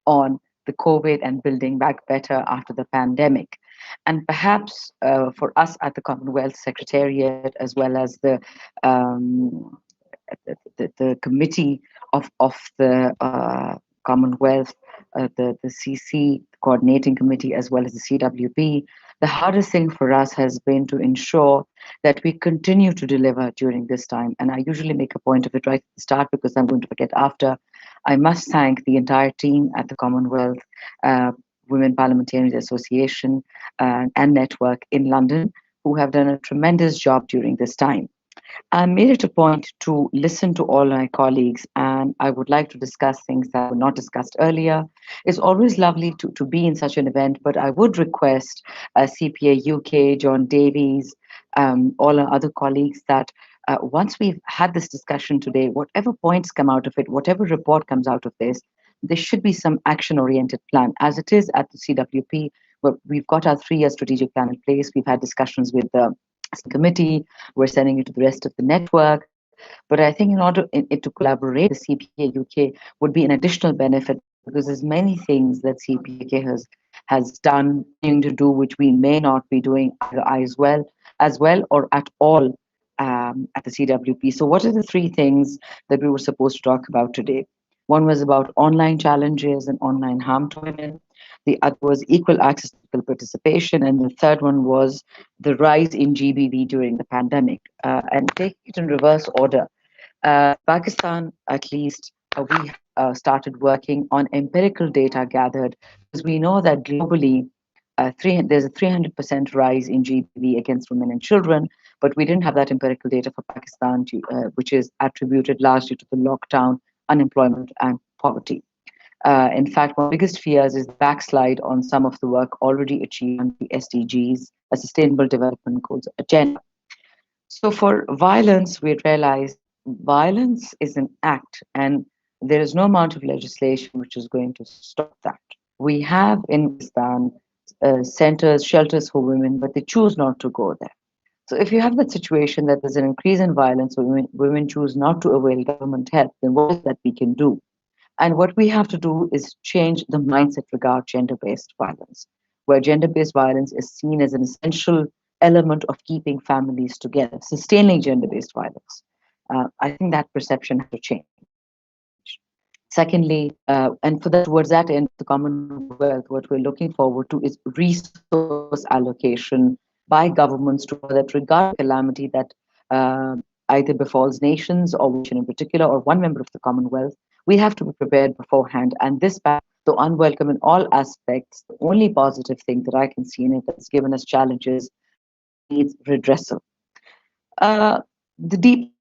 on the COVID and building back better after the pandemic. And perhaps for us at the Commonwealth Secretariat, as well as the committee of the Commonwealth, the CC, the coordinating committee, as well as the CWP, the hardest thing for us has been to ensure that we continue to deliver during this time. And I usually make a point of it right at the start because I'm going to forget after. I must thank the entire team at the Commonwealth Women Parliamentarians Association and Network in London, who have done a tremendous job during this time. I made it a point to listen to all my colleagues, and I would like to discuss things that were not discussed earlier. It's always lovely to be in such an event, but I would request CPA UK, John Davies, all our other colleagues that once we've had this discussion today, whatever points come out of it, whatever report comes out of this, there should be some action-oriented plan. As it is at the CWP, where we've got our 3-year strategic plan in place. We've had discussions with the committee. We're sending it to the rest of the network. But I think in order to collaborate, the CPA UK would be an additional benefit because there's many things that CPA UK has done, to do, which we may not be doing as well or at all at the CWP. So what are the 3 things that we were supposed to talk about today? One was about online challenges and online harm to women. The other was equal access to equal participation. And the third one was the rise in GBV during the pandemic. And taking it in reverse order, Pakistan, at least, we started working on empirical data gathered, because we know that globally, there's a 300% rise in GBV against women and children, but we didn't have that empirical data for Pakistan, which is attributed largely to the lockdown, unemployment, and poverty. In fact, one of the biggest fears is the backslide on some of the work already achieved on the SDGs, a Sustainable Development Goals agenda. So for violence, we realized violence is an act, and there is no amount of legislation which is going to stop that. We have in Pakistan centers, shelters for women, but they choose not to go there. So if you have that situation that there's an increase in violence, women choose not to avail government help, then what is that we can do? And what we have to do is change the mindset regarding gender-based violence, where gender-based violence is seen as an essential element of keeping families together, sustaining gender-based violence. I think that perception has to change. Secondly, and towards that end, the Commonwealth, what we're looking forward to is resource allocation by governments to that regard calamity that either befalls nations or nation in particular, or one member of the Commonwealth, we have to be prepared beforehand. And this, though unwelcome in all aspects, the only positive thing that I can see in it that's given us challenges needs redressal. The deep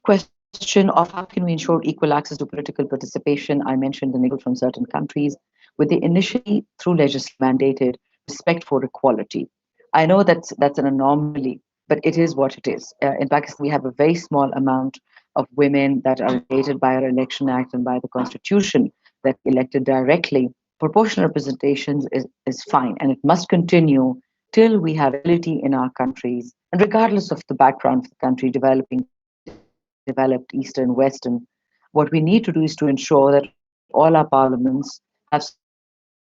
question of how can we ensure equal access to political participation, I mentioned the niggle from certain countries, where they initially, through legislation, mandated respect for equality. I know that's an anomaly, but it is what it is. In Pakistan, we have a very small amount of women that are related by our Election Act and by the Constitution that elected directly. Proportional representation is fine, and it must continue till we have equality in our countries, and regardless of the background of the country, developed, Eastern, Western. What we need to do is to ensure that all our parliaments have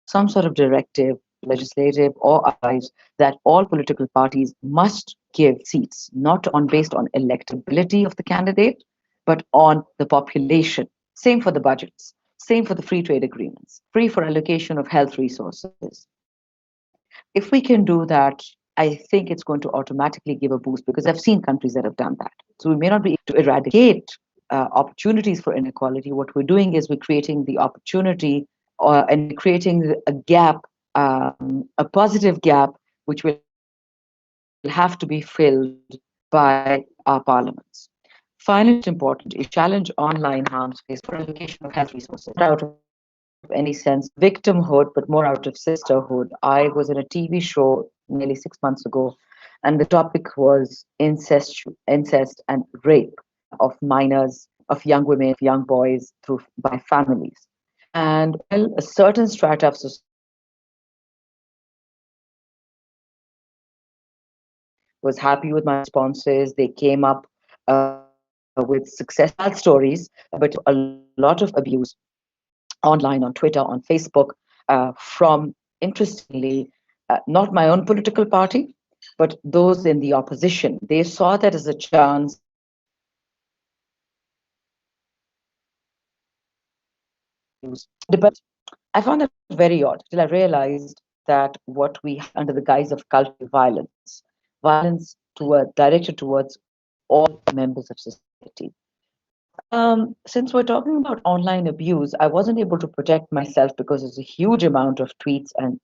some sort of directive, legislative or otherwise, that all political parties must give seats, not based on electability of the candidate, but on the population. Same for the budgets, same for the free trade agreements, free for allocation of health resources. If we can do that, I think it's going to automatically give a boost, because I've seen countries that have done that. So we may not be able to eradicate opportunities for inequality. What we're doing is we're creating the opportunity and creating a gap, a positive gap, which will have to be filled by our parliaments. Finally, it's important is challenge online harms faced for allocation of health resources. Not out of any sense victimhood, but more out of sisterhood. I was in a TV show nearly 6 months ago, and the topic was incest and rape of minors, of young women, of young boys by families. And well, a certain strata of society was happy with my responses. They came up with successful stories, but a lot of abuse online, on Twitter, on Facebook, from, interestingly, not my own political party, but those in the opposition. They saw that as a chance I found that very odd till I realized that what we had under the guise of cultural violence directed towards all members of society. Since we're talking about online abuse, I wasn't able to protect myself because there's a huge amount of tweets and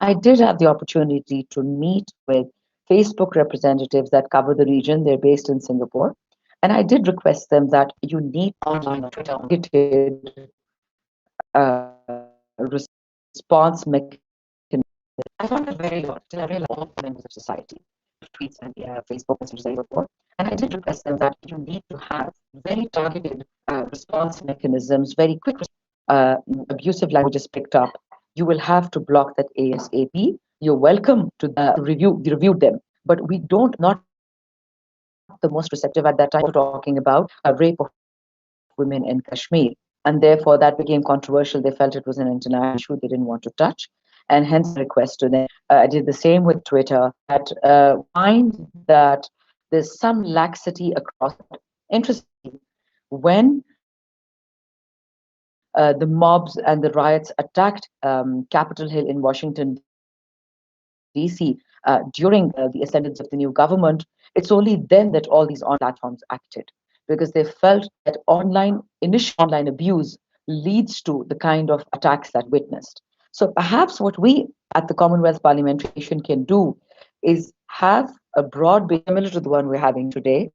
I did have the opportunity to meet with Facebook representatives that cover the region. They're based in Singapore. And I did request them that you need online or Twitter response mechanism. I found it very odd till I realized all members of society, tweets and Facebook messages before. And I did request them that you need to have very targeted response mechanisms, very quick. Abusive language is picked up. You will have to block that ASAP. You're welcome to review them, but we not the most receptive at that time. We're talking about a rape of women in Kashmir, and therefore that became controversial. They felt it was an international issue they didn't want to touch, and hence request to them. I did the same with Twitter. Find that there's some laxity across. Interesting, when the mobs and the riots attacked Capitol Hill in Washington, D.C. During the ascendance of the new government, it's only then that all these online platforms acted, because they felt that initial online abuse leads to the kind of attacks that witnessed. So perhaps what we at the Commonwealth Parliamentary can do is have a broad base similar to the one we're having today,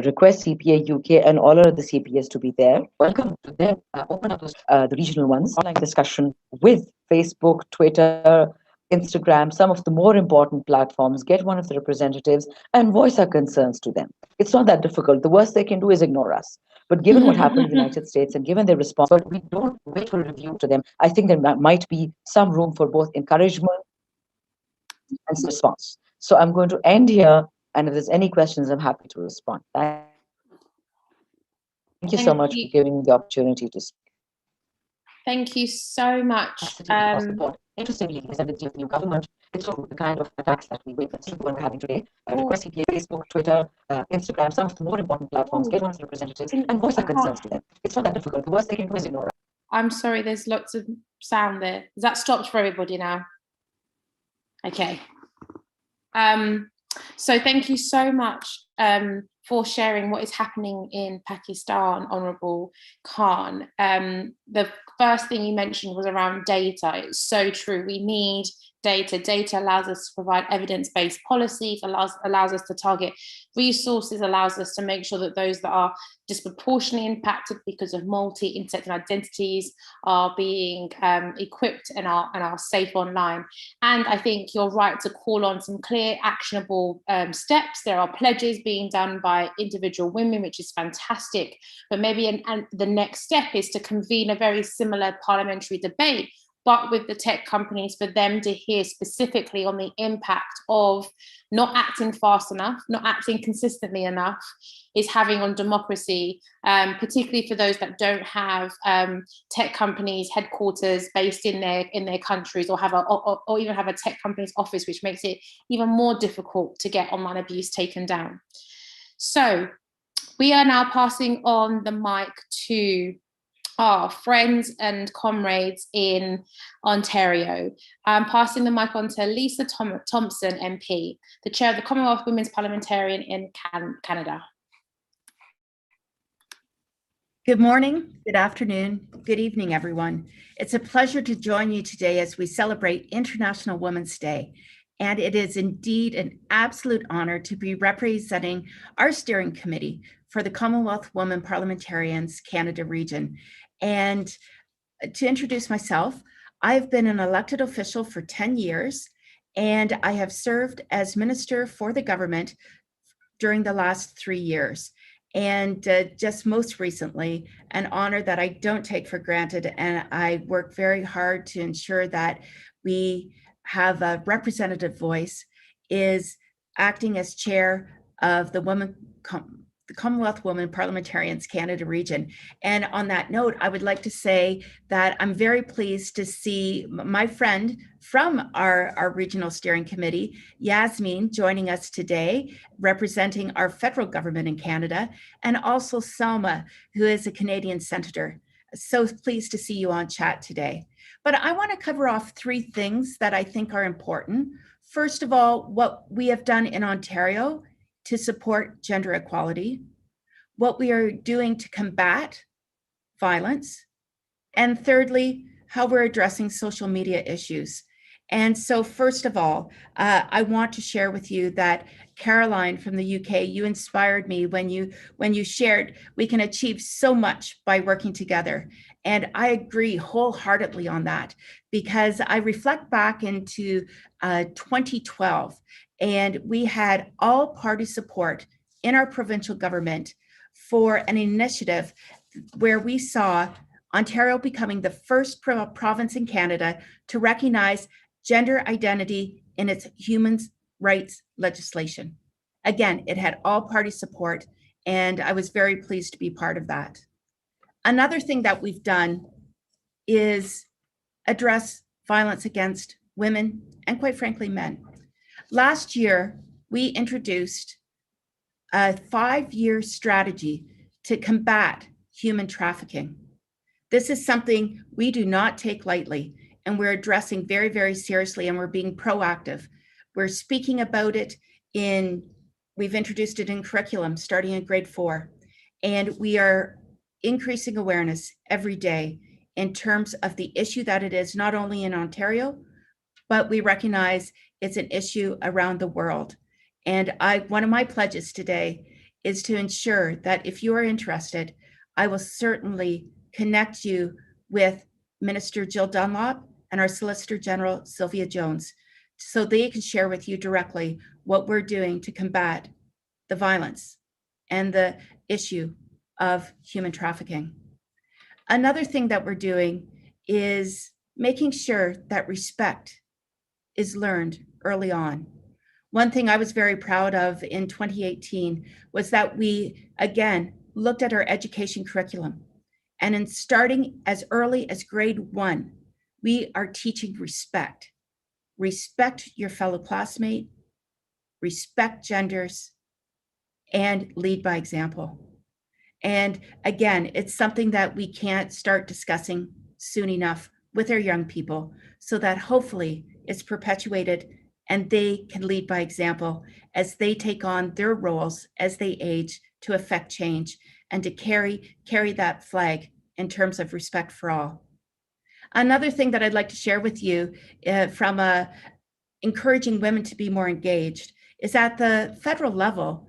request CPA UK and all of the CPAs to be there. Welcome to them, open up the regional ones, online discussion with Facebook, Twitter, Instagram, some of the more important platforms, get one of the representatives and voice our concerns to them. It's not that difficult. The worst they can do is ignore us. But given what happened in the United States and given their response, but we don't wait for a review to them, I think there might be some room for both encouragement and response. So I'm going to end here, and if there's any questions, I'm happy to respond. Thank you so much for giving me the opportunity to speak.
Thank you so much.
Interestingly, the new government, it's all the kind of attacks that we witnessed, the one we're having today. Request CPA, Facebook, Twitter, Instagram, some of the more important platforms, get one of the representatives and voice their concerns to them. It's not that difficult. The worst they can do is ignore it.
I'm sorry, there's lots of sound there. Is that stopped for everybody now? Okay. So thank you so much for sharing what is happening in Pakistan, Honourable Khan. The first thing you mentioned was around data. It's so true. We need data. Data allows us to provide evidence-based policies, allows us to target resources, allows us to make sure that those that are disproportionately impacted because of multi-intersecting identities are being equipped and are safe online. And I think you're right to call on some clear, actionable steps. There are pledges being done by individual women, which is fantastic. But maybe and the next step is to convene a very similar parliamentary debate, but with the tech companies, for them to hear specifically on the impact of not acting fast enough, not acting consistently enough, is having on democracy, particularly for those that don't have tech companies headquarters based in their countries, or have or even have a tech company's office, which makes it even more difficult to get online abuse taken down. So we are now passing on the mic to our friends and comrades in Ontario. I'm passing the mic on to Lisa Thompson MP, the chair of the Commonwealth Women's Parliamentarian in Canada.
Good morning, good afternoon, good evening, everyone. It's a pleasure to join you today as we celebrate International Women's Day. And it is indeed an absolute honor to be representing our steering committee for the Commonwealth Women Parliamentarians Canada region. And to introduce myself, I've been an elected official for 10 years, and I have served as minister for the government during the last 3 years. And just most recently, an honor that I don't take for granted, and I work very hard to ensure that we have a representative voice, is acting as chair of the Commonwealth Women Parliamentarians Canada region. And on that note, I would like to say that I'm very pleased to see my friend from our regional steering committee, Yasmin, joining us today, representing our federal government in Canada, and also Selma, who is a Canadian senator. So pleased to see you on chat today. But I want to cover off 3 things that I think are important. First of all, what we have done in Ontario to support gender equality, what we are doing to combat violence, and thirdly, how we're addressing social media issues. And so first of all, I want to share with you that Caroline from the UK, you inspired me when you shared we can achieve so much by working together. And I agree wholeheartedly on that, because I reflect back into 2012, and we had all party support in our provincial government for an initiative where we saw Ontario becoming the first province in Canada to recognize gender identity in its human rights legislation. Again, it had all party support, and I was very pleased to be part of that. Another thing that we've done is address violence against women and, quite frankly, men. Last year, we introduced a 5-year strategy to combat human trafficking. This is something we do not take lightly, and we're addressing very, very seriously, and we're being proactive. We're speaking about it we've introduced it in curriculum starting in grade 4, and we are increasing awareness every day in terms of the issue that it is, not only in Ontario, but we recognize it's an issue around the world. And one of my pledges today is to ensure that if you are interested, I will certainly connect you with Minister Jill Dunlop and our Solicitor General, Sylvia Jones, so they can share with you directly what we're doing to combat the violence and the issue of human trafficking. Another thing that we're doing is making sure that respect is learned early on. One thing I was very proud of in 2018 was that we, again, looked at our education curriculum. And in starting as early as grade 1, we are teaching respect. Respect your fellow classmate, respect genders, and lead by example. And again, it's something that we can't start discussing soon enough with our young people, so that hopefully it's perpetuated and they can lead by example as they take on their roles as they age to affect change and to carry that flag in terms of respect for all. Another thing that I'd like to share with you from a encouraging women to be more engaged is at the federal level.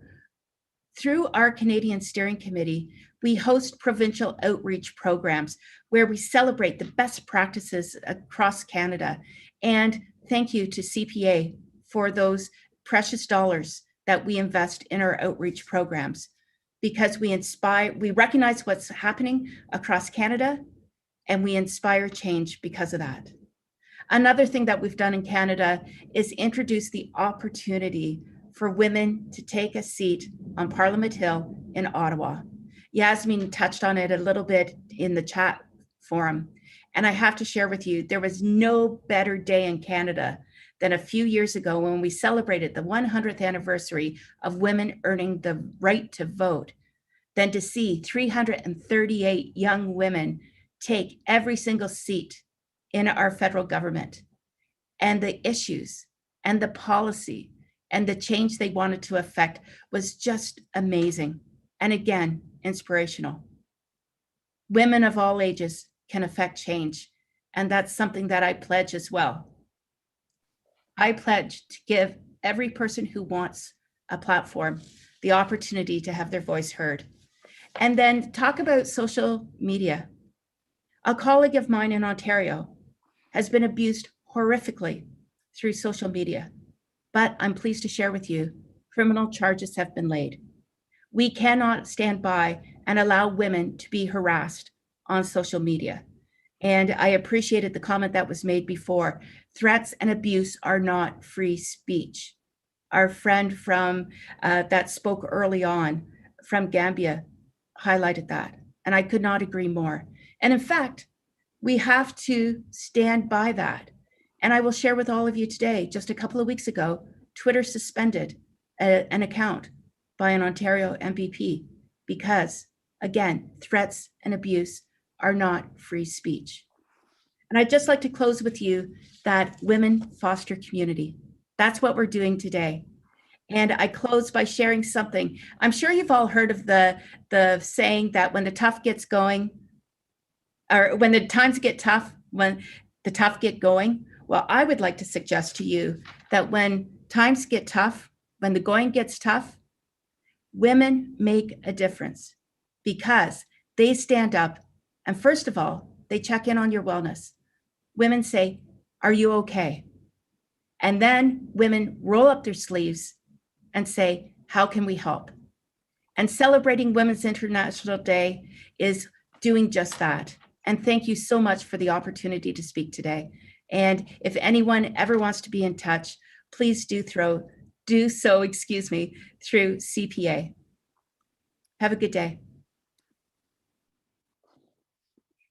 Through our Canadian Steering Committee, we host provincial outreach programs where we celebrate the best practices across Canada. And thank you to CPA for those precious dollars that we invest in our outreach programs, because we recognize what's happening across Canada and we inspire change because of that. Another thing that we've done in Canada is introduce the opportunity for women to take a seat on Parliament Hill in Ottawa. Yasmin touched on it a little bit in the chat forum. And I have to share with you, there was no better day in Canada than a few years ago when we celebrated the 100th anniversary of women earning the right to vote, than to see 338 young women take every single seat in our federal government, and the issues and the policy and the change they wanted to affect was just amazing. And again, inspirational. Women of all ages can affect change. And that's something that I pledge as well. I pledge to give every person who wants a platform the opportunity to have their voice heard. And then talk about social media. A colleague of mine in Ontario has been abused horrifically through social media, but I'm pleased to share with you, criminal charges have been laid. We cannot stand by and allow women to be harassed on social media. And I appreciated the comment that was made before. Threats and abuse are not free speech. Our friend from that spoke early on from Gambia highlighted that, and I could not agree more. And in fact, we have to stand by that. And I will share with all of you today, just a couple of weeks ago, Twitter suspended an account by an Ontario MVP because, again, threats and abuse are not free speech. And I'd just like to close with you that women foster community. That's what we're doing today. And I close by sharing something. I'm sure you've all heard of the saying that when the tough gets going, or when the times get tough, when the tough get going. Well, I would like to suggest to you that when times get tough, when the going gets tough, women make a difference because they stand up and first of all, they check in on your wellness. Women say, "Are you okay?" And then women roll up their sleeves and say, "How can we help?" And celebrating Women's International Day is doing just that. And thank you so much for the opportunity to speak today. And if anyone ever wants to be in touch, please do so, through CPA. Have a good day.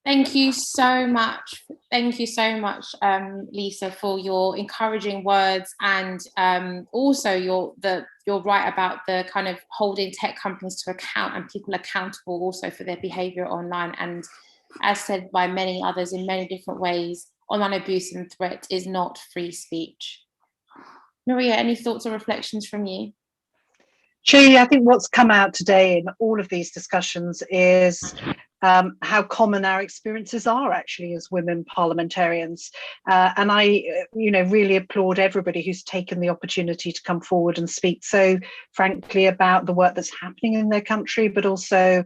Thank you so much. Thank you so much, Lisa, for your encouraging words, and also you're right about the kind of holding tech companies to account and people accountable also for their behavior online. And as said by many others in many different ways, online abuse and threat is not free speech. Maria, any thoughts or reflections from you?
Seyi, I think what's come out today in all of these discussions is how common our experiences are actually as women parliamentarians. And I, really applaud everybody who's taken the opportunity to come forward and speak so frankly about the work that's happening in their country, but also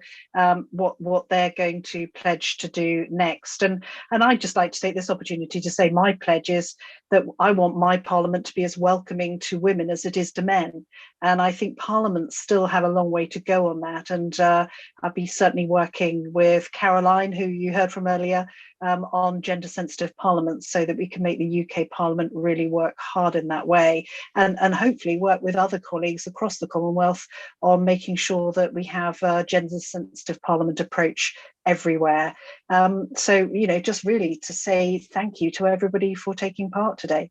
what they're going to pledge to do next. And I'd just like to take this opportunity to say my pledge is that I want my parliament to be as welcoming to women as it is to men. And I think parliaments still have a long way to go on that. And I'll be certainly working with Caroline, who you heard from earlier, on gender sensitive parliaments so that we can make the UK Parliament really work hard in that way, and hopefully work with other colleagues across the Commonwealth on making sure that we have a gender sensitive Parliament approach everywhere. So, just really to say thank you to everybody for taking part today.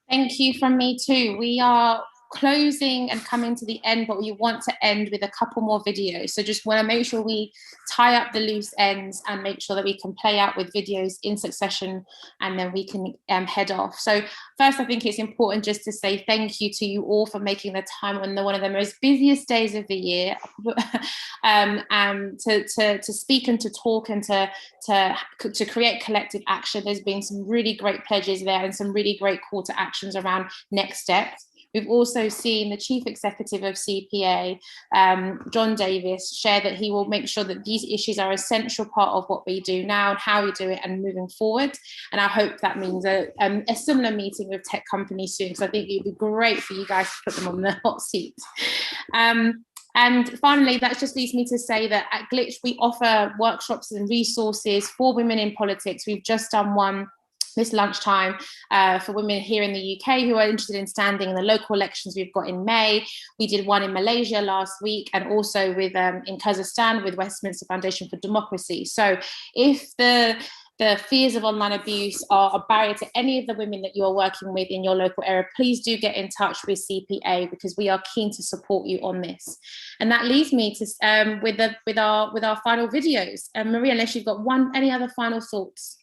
Thank you from me too. We are closing and coming to the end, but we want to end with a couple more videos. So just want to make sure we tie up the loose ends and make sure that we can play out with videos in succession, and then we can head off. So first, I think it's important just to say thank you to you all for making the time on one of the most busiest days of the year, and to speak and to talk and to create collective action. There's been some really great pledges there and some really great call to actions around next steps. We've also seen the Chief Executive of CPA, John Davis, share that he will make sure that these issues are an essential part of what we do now and how we do it and moving forward. And I hope that means a similar meeting with tech companies soon, because I think it'd be great for you guys to put them on the hot seat. And finally, that just leads me to say that at Glitch, we offer workshops and resources for women in politics. We've just done one this lunchtime for women here in the UK who are interested in standing in the local elections we've got in May. We did one in Malaysia last week, and also with in Kazakhstan with Westminster Foundation for Democracy. So if the fears of online abuse are a barrier to any of the women that you are working with in your local area, please do get in touch with CPA, because we are keen to support you on this. And that leads me to with our final videos. Maria, unless you've got any other final thoughts.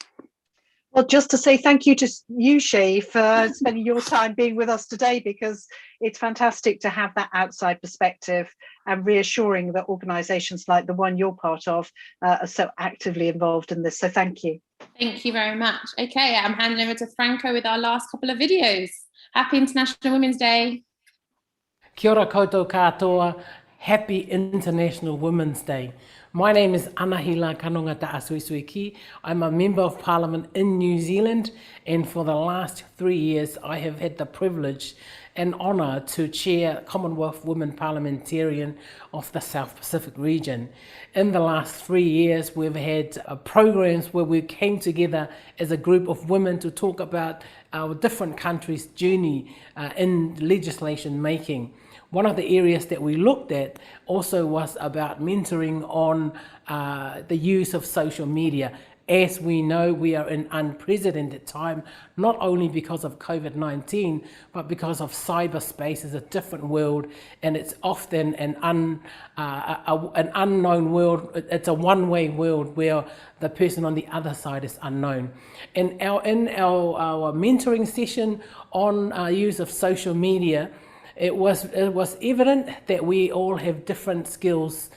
Well, just to say thank you to you, Seyi, for spending your time being with us today, because it's fantastic to have that outside perspective and reassuring that organisations like the one you're part of are so actively involved in this. So thank you.
Thank you very much. Okay, I'm handing over to Franco with our last couple of videos. Happy International Women's Day.
Kia ora koutou katoa. Happy International Women's Day. My name is Anahila Kanonga Ta'asuisuiki. I'm a Member of Parliament in New Zealand, and for the last 3 years I have had the privilege and honour to chair Commonwealth Women Parliamentarian of the South Pacific region. In the last 3 years we've had programs where we came together as a group of women to talk about our different countries' journey in legislation making. One of the areas that we looked at also was about mentoring on the use of social media. As we know, we are in unprecedented time, not only because of COVID-19, but because of cyberspace is a different world, and it's often an unknown world. It's a one-way world where the person on the other side is unknown. In our mentoring session on use of social media, it was evident that we all have different skills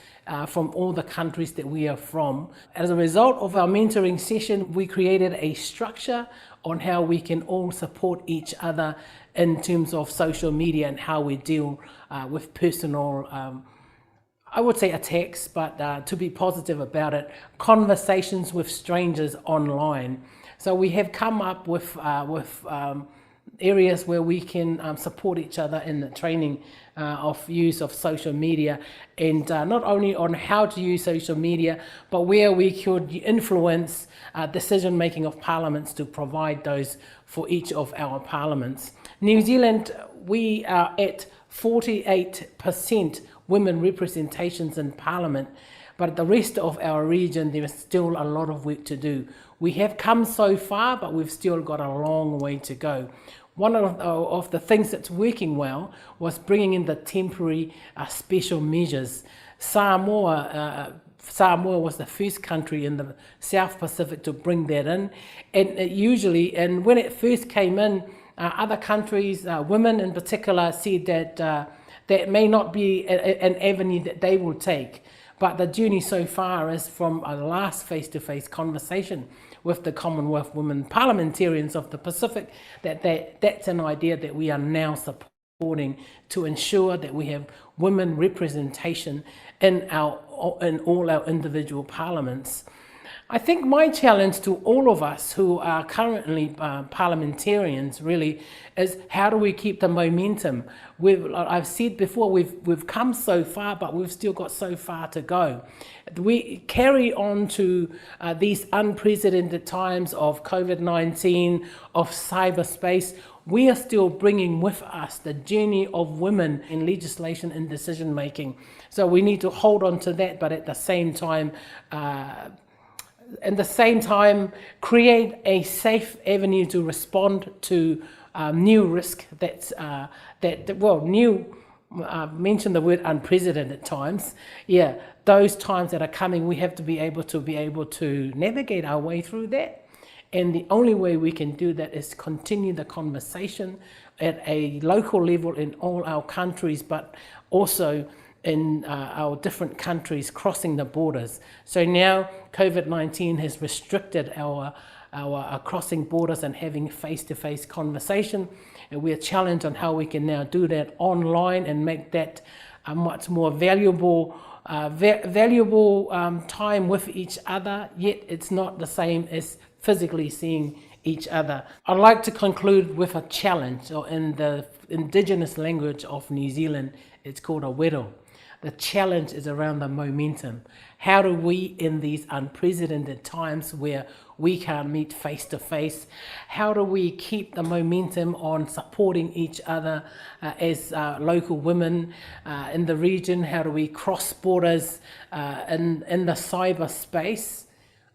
from all the countries that we are from. As a result of our mentoring session, we created a structure on how we can all support each other in terms of social media and how we deal with personal, I would say attacks, but to be positive about it, conversations with strangers online. So we have come up with areas where we can support each other in the training of use of social media, and not only on how to use social media, but where we could influence decision making of parliaments to provide those for each of our parliaments. New Zealand, we are at 48% women representations in parliament, but the rest of our region, there is still a lot of work to do. We have come so far, but we've still got a long way to go. One of the things that's working well was bringing in the temporary special measures. Samoa was the first country in the South Pacific to bring that in, and when it first came in, other countries, women in particular, said that that may not be an avenue that they will take. But the journey so far is from a last face-to-face conversation with the Commonwealth Women Parliamentarians of the Pacific, that's an idea that we are now supporting to ensure that we have women representation in all our individual parliaments. I think my challenge to all of us who are currently parliamentarians really is, how do we keep the momentum? I've said before, we've come so far, but we've still got so far to go. We carry on to these unprecedented times of COVID-19, of cyberspace. We are still bringing with us the journey of women in legislation and decision making. So we need to hold on to that, but at the same time, create a safe avenue to respond to new risk new. I've mentioned the word unprecedented times. Yeah, those times that are coming, we have to be able to navigate our way through that. And the only way we can do that is continue the conversation at a local level in all our countries, but also in our different countries crossing the borders. So now COVID-19 has restricted our crossing borders and having face-to-face conversation. And we're challenged on how we can now do that online and make that a much more valuable time with each other, yet it's not the same as physically seeing each other. I'd like to conclude with a challenge, or in the indigenous language of New Zealand, it's called a wero. The challenge is around the momentum. How do we, in these unprecedented times where we can't meet face to face, how do we keep the momentum on supporting each other as local women in the region? How do we cross borders in the cyberspace?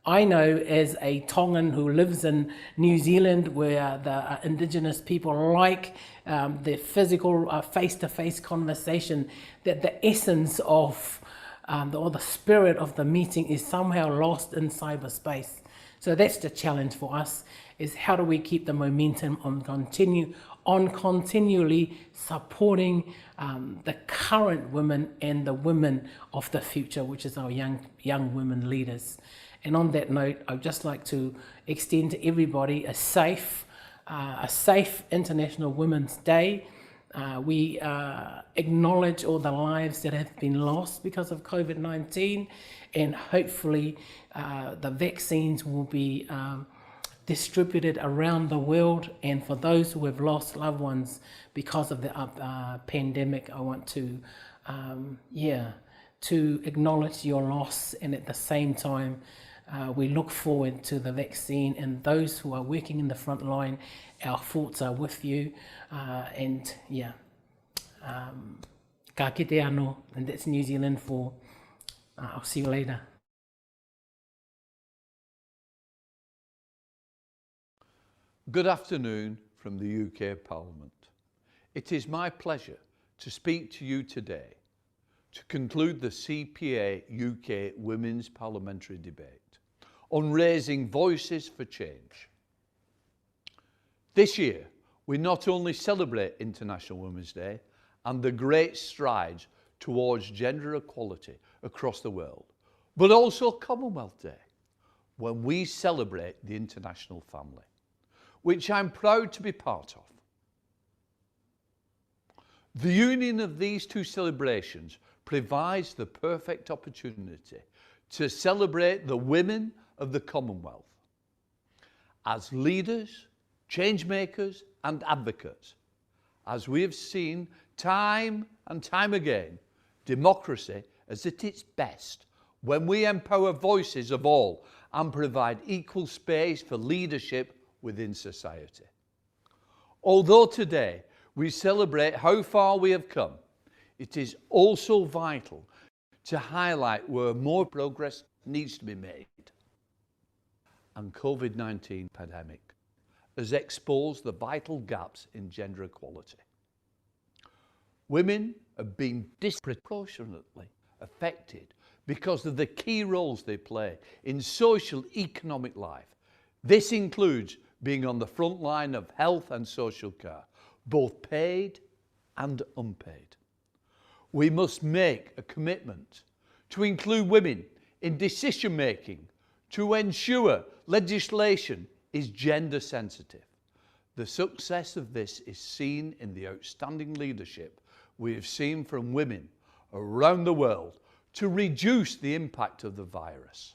I know as a Tongan who lives in New Zealand, where the Indigenous people like the physical face-to-face conversation, that the essence of or the spirit of the meeting is somehow lost in cyberspace. So that's the challenge for us, is how do we keep the momentum on continually supporting the current women and the women of the future, which is our young women leaders. And on that note, I'd just like to extend to everybody a safe International Women's Day. We acknowledge all the lives that have been lost because of COVID-19, and hopefully the vaccines will be distributed around the world. And for those who have lost loved ones because of the pandemic, I want to acknowledge your loss, and at the same time we look forward to the vaccine. And those who are working in the front line, our thoughts are with you. Ka kite anō, and that's New Zealand for I'll see you later.
Good afternoon from the UK Parliament. It is my pleasure to speak to you today to conclude the CPA UK Women's Parliamentary Debate on raising voices for change. This year, we not only celebrate International Women's Day and the great strides towards gender equality across the world, but also Commonwealth Day, when we celebrate the international family, which I'm proud to be part of. The union of these two celebrations provides the perfect opportunity to celebrate the women of the Commonwealth. As leaders, change makers and advocates, as we have seen time and time again, democracy is at its best when we empower voices of all and provide equal space for leadership within society. Although today we celebrate how far we have come, it is also vital to highlight where more progress needs to be made. And COVID-19 pandemic has exposed the vital gaps in gender equality. Women have been disproportionately affected because of the key roles they play in social economic life. This includes being on the front line of health and social care, both paid and unpaid. We must make a commitment to include women in decision making, to ensure legislation is gender sensitive. The success of this is seen in the outstanding leadership we have seen from women around the world to reduce the impact of the virus.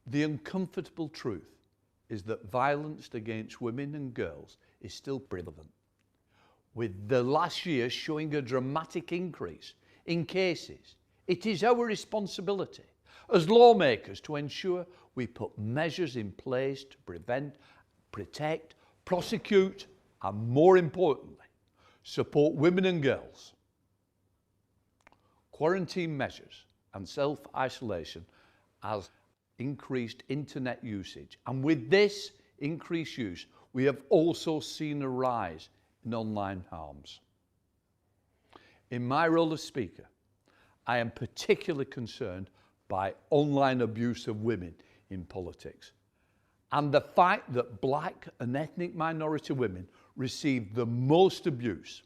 The uncomfortable truth is that violence against women and girls is still prevalent, with the last year showing a dramatic increase in cases. It is our responsibility as lawmakers to ensure we put measures in place to prevent, protect, prosecute, and more importantly, support women and girls. Quarantine measures and self-isolation has increased internet usage, and with this increased use, we have also seen a rise in online harms. In my role as Speaker, I am particularly concerned by online abuse of women in politics and the fact that black and ethnic minority women receive the most abuse.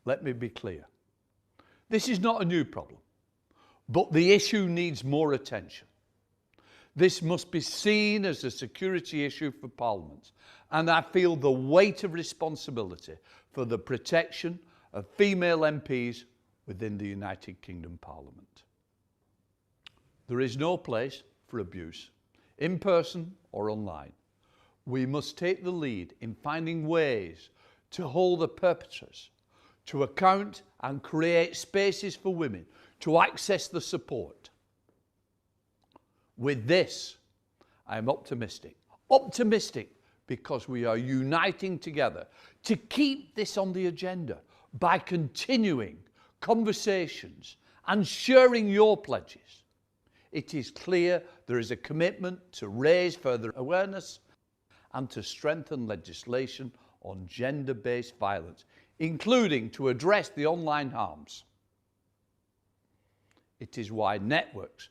Let me be clear. This is not a new problem, but the issue needs more attention. This must be seen as a security issue for Parliament, and I feel the weight of responsibility for the protection of female MPs within the United Kingdom Parliament. There is no place for abuse, in person or online. We must take the lead in finding ways to hold the perpetrators to account and create spaces for women to access the support. With this, I am optimistic. Optimistic because we are uniting together to keep this on the agenda by continuing conversations and sharing your pledges. It is clear there is a commitment to raise further awareness and to strengthen legislation on gender-based violence, including to address the online harms. It is why networks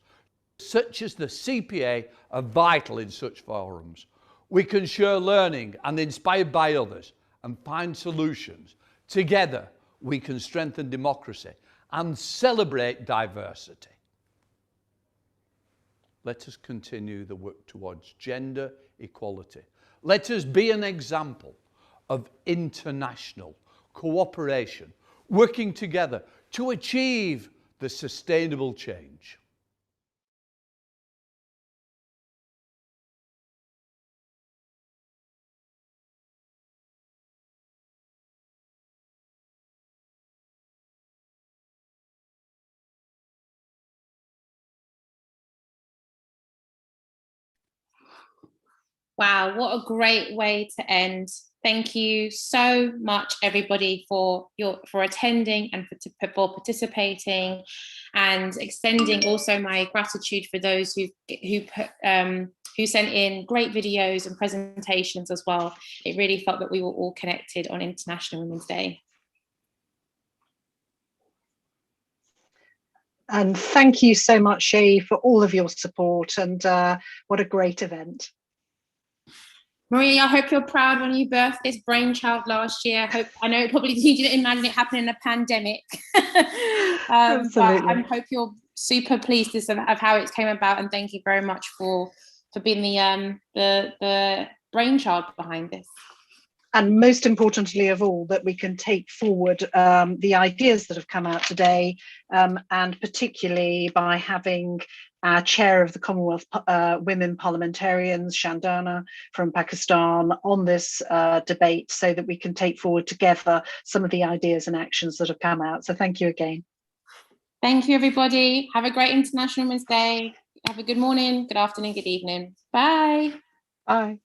such as the CPA are vital in such forums. We can share learning and inspired by others and find solutions. Together, we can strengthen democracy and celebrate diversity. Let us continue the work towards gender equality. Let us be an example of international cooperation, working together to achieve the sustainable change.
Wow, what a great way to end. Thank you so much, everybody, for attending and for participating, and extending also my gratitude for those who sent in great videos and presentations as well. It really felt that we were all connected on International Women's Day.
And thank you so much, Seyi, for all of your support, and what a great event.
Maria, I hope you're proud when you birthed this brainchild last year. I know probably you didn't imagine it happening in a pandemic.
Absolutely.
But I hope you're super pleased of how it came about, and thank you very much for being the brainchild behind this.
And most importantly of all, that we can take forward the ideas that have come out today, and particularly by having our chair of the Commonwealth Women Parliamentarians, Shandana from Pakistan, on this debate, so that we can take forward together some of the ideas and actions that have come out. So thank you again.
Thank you, everybody. Have a great International Women's Day. Have a good morning, good afternoon, good evening. Bye.
Bye.